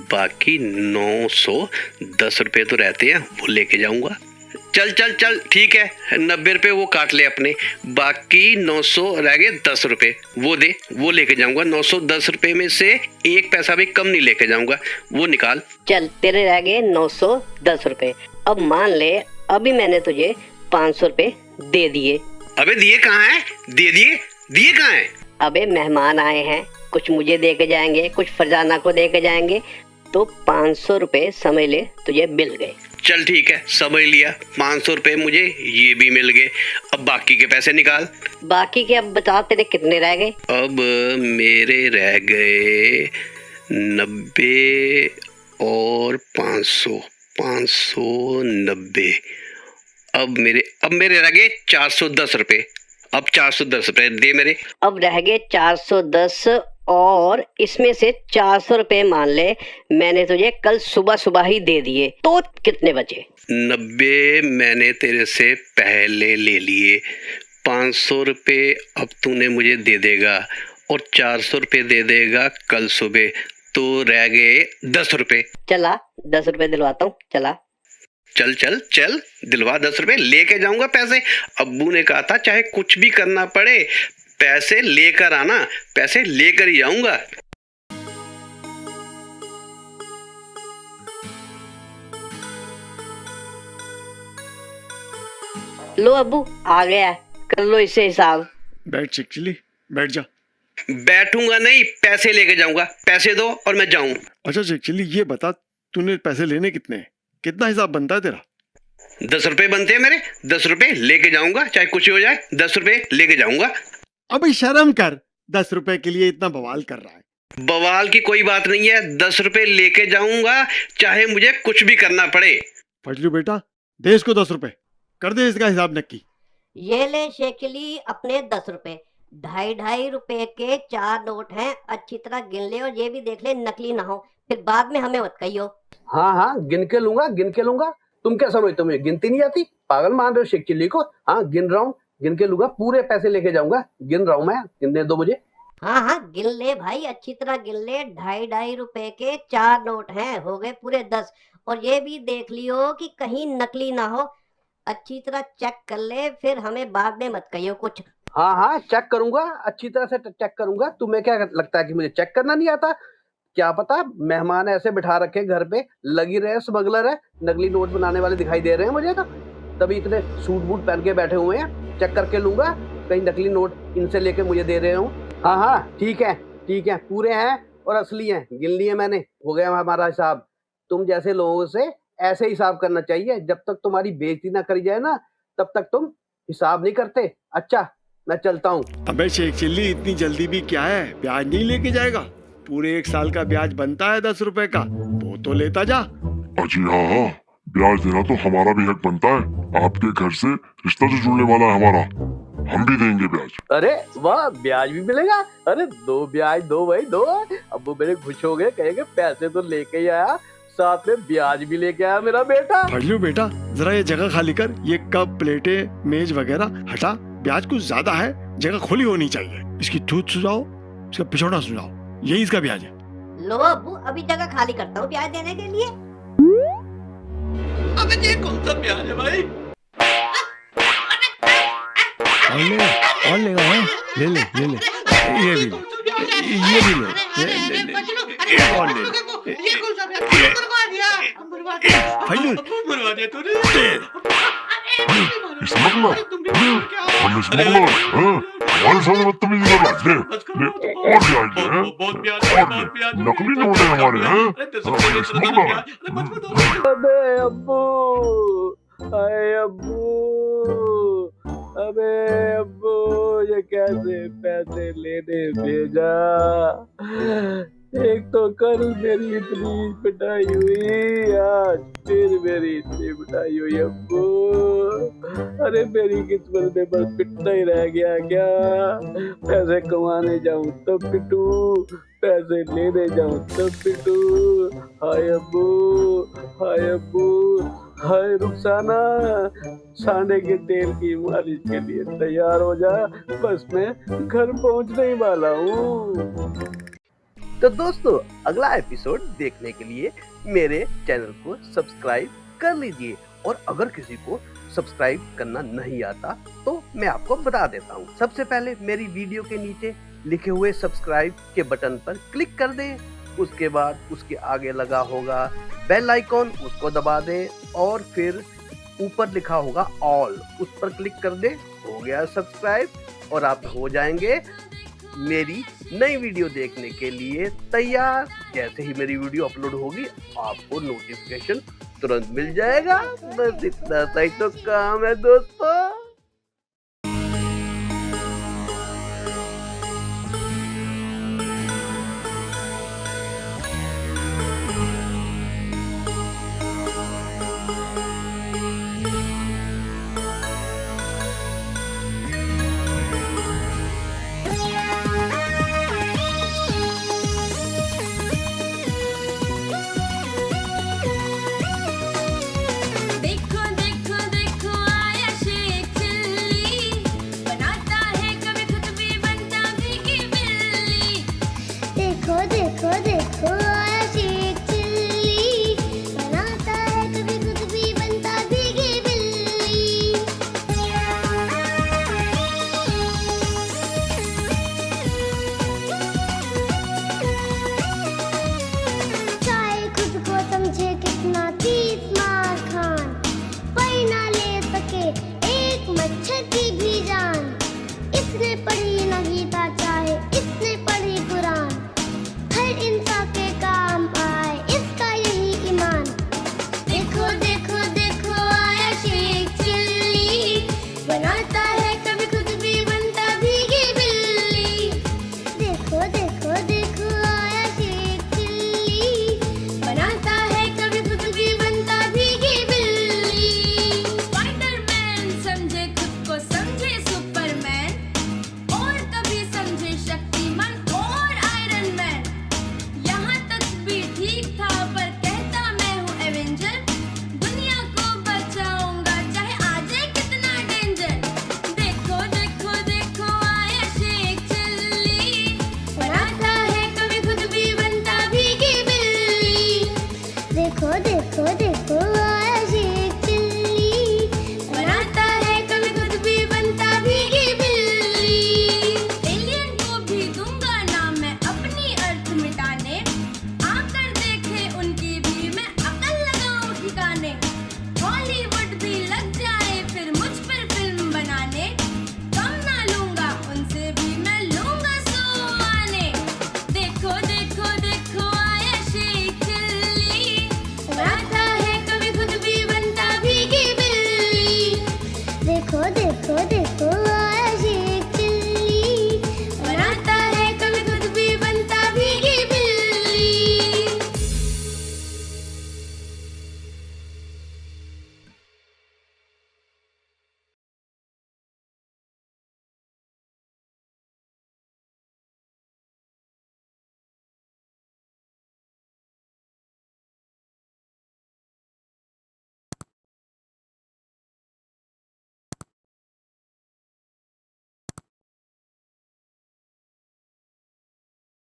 बाकी 910 रुपए तो रहते हैं, वो लेके जाऊंगा। चल चल चल ठीक है, 90 रुपए वो काट ले अपने, बाकी 900 रह गए 10 रुपए, वो दे, वो लेके जाऊंगा। 910 रुपए में से एक पैसा भी कम नहीं लेके जाऊंगा, वो निकाल। चल तेरे रह गए 910 रुपए। अब मान ले अभी मैंने तुझे 500 रुपए दे दिए। अबे दिए कहाँ है? दे दिए? दिए कहाँ है? अबे मेहमान आए हैं, कुछ मुझे दे के जाएंगे, कुछ फरजाना को दे के जाएंगे, तो 500 रुपए समझ ले तुझे मिल गए। चल ठीक है, समझ लिया, 500 रुपए मुझे ये भी मिल गए। अब बाकी के पैसे निकाल। बाकी के अब बता, तेरे कितने रह गए? अब मेरे रह गए 90 और 500, 590। अब मेरे रह गए 410 रुपए। अब 410 रुपए दे मेरे। अब रह गए 410, और इसमें से 400 रुपए मान ले मैंने तुझे कल सुबह ही दे दिए, तो कितने बचे? 90 मैंने तेरे से पहले ले लिए, 500 रुपए अब तूने मुझे दे देगा और 400 रुपए दे देगा कल सुबह, तो रह गए 10 रुपए। चला 10 रुपए दिलवाता हूँ, चला। चल चल चल दिलवा, 10 रुपए लेके जाऊंगा पैसे। अब्बू ने कहा था चाहे कुछ भी करना पड़े पैसे लेकर आना, पैसे लेकर ही आऊंगा। लो अब्बू आ गया, कर लो इससे हिसाब। बैठ शेख चिल्ली, बैठ जा। बैठूंगा नहीं, पैसे लेके जाऊंगा। पैसे दो और मैं जाऊं। अच्छा शेख चिल्ली, ये बता तूने पैसे लेने कितने हैं? कितना हिसाब बनता है तेरा? 10 रुपए बनते हैं मेरे, 10 रुपए लेके जाऊंगा, चाहे कुछ हो जाए, 10 रुपए लेके जाऊंगा। अबे शर्म कर, 10 रुपए के लिए इतना बवाल कर रहा है। बवाल की कोई बात नहीं है, 10 रुपए लेके जाऊंगा चाहे मुझे कुछ भी करना पड़े। फजलू बेटा, दे इसको 10 रुपए, कर दे इसका हिसाब नक्की। ये ले शेखली अपने 10 रुपए, 2.5 रुपए के 4 नोट हैं, अच्छी तरह गिन ले और ये भी देख ले नकली ना हो, फिर बाद में हमें मत कहियो। हाँ हाँ गिन के लूंगा, गिन के लूंगा। तुम क्या समझते हो, मुझे गिनती नहीं आती? पागल मान रहे हो शेख चिल्ली को? हाँ गिन रहा हूँ, गिन के लूंगा, पूरे पैसे लेके जाऊंगा। गिन रहा हूँ मैं, गिनने दो मुझे। हाँ हाँ गिन ले भाई, अच्छी तरह गिन ले। 2.5 रुपए के 4 नोट हैं, हो गए पूरे 10। और ये भी देख लियो कि कहीं नकली ना हो, अच्छी तरह चेक कर ले, फिर हमें बाद में मत कहियो कुछ। हाँ हाँ चेक करूंगा, अच्छी तरह से चेक करूंगा। तुम्हें क्या लगता है कि मुझे चेक करना नहीं आता? क्या पता मेहमान ऐसे बिठा रखे घर पे, लगी रहे स्मगलर है, नकली नोट बनाने वाले दिखाई दे रहे हैं मुझे, तो तभी इतने सूट बूट पहन के बैठे हुए हैं। चेक करके लूंगा, कहीं नकली नोट इनसे लेके मुझे दे रहे हूँ। हाँ हाँ ठीक है, पूरे हैं और असली हैं, गिन लिए मैंने, हो गया हमारा हिसाब। तुम जैसे लोगों से ऐसे हिसाब करना चाहिए, जब तक तुम्हारी बेइज्जती ना करी जाए ना, तब तक तुम हिसाब नहीं करते। अच्छा मैं चलता हूँ। अबे शेख चिल्ली, इतनी जल्दी भी क्या है? ब्याज नहीं लेके जाएगा? पूरे 1 साल का ब्याज बनता है 10 रुपए का, वो तो लेता जा। अजी हाँ, ब्याज देना तो हमारा भी हक बनता है। आपके घर से रिश्ता जो जुड़ने वाला है हमारा, हम भी देंगे ब्याज। अरे वाह, ब्याज भी मिलेगा? अरे 2 ब्याज 2 भाई 2। अब्बू मेरे खुश हो गए, कहेंगे पैसे तो लेके ही आया, साथ में ब्याज भी लेके आया मेरा बेटा। फजलू बेटा, जरा ये जगह खाली कर, ये कप प्लेटें मेज वगैरह हटा। ब्याज कुछ ज्यादा है, जगह खुली होनी चाहिए। इसकी धूत सुझाओ, इसका पिछौड़ा सुझाओ, यही इसका ब्याज है। लो अब्बू, अभी जगह खाली करता हूँ ब्याज देने के लिए। अबे ये कौन सा ब्याज है भाई? और लेगा है? ले ले, ये भी ले, ये भी ले, एक और ले। हमारे साथ बदतमीजी कर रहा है। और ब्याज नकली नोट है हमारे हैं। अबे अब्बू, अरे अब्बू, अबे अब्बू, ये कैसे पैसे लेने भेजा? एक तो कल मेरी इतनी पिटाई हुई, आज फिर मेरी इतनी पिटाई हुई। अब्बू, अरे मेरी किस्मत में बस पिटना ही रह गया क्या? पैसे कमाने जाऊं तब पिटू, पैसे लेने जाऊं तब पिटू। हाय अब्बू, हाय अब्बू, हाय रुखसाना, सांडे के तेल की मालिश के लिए तैयार हो जा, बस मैं घर पहुंचने ही वाला हूँ। तो दोस्तों, अगला एपिसोड देखने के लिए मेरे चैनल को सब्सक्राइब कर लीजिए, और अगर किसी को सब्सक्राइब करना नहीं आता तो मैं आपको बता देता हूँ। सबसे पहले मेरी वीडियो के नीचे लिखे हुए सब्सक्राइब के बटन पर क्लिक कर दें, उसके बाद उसके आगे लगा होगा बेल आइकॉन, उसको दबा दें, और फिर ऊपर लिखा होगा ऑल, उस पर क्लिक कर दें। हो गया सब्सक्राइब, और आप हो जाएंगे मेरी नई वीडियो देखने के लिए तैयार। जैसे ही मेरी वीडियो अपलोड होगी आपको नोटिफिकेशन तुरंत मिल जाएगा। बस इतना सा ही तो काम है दोस्तों। देखो देखो देखो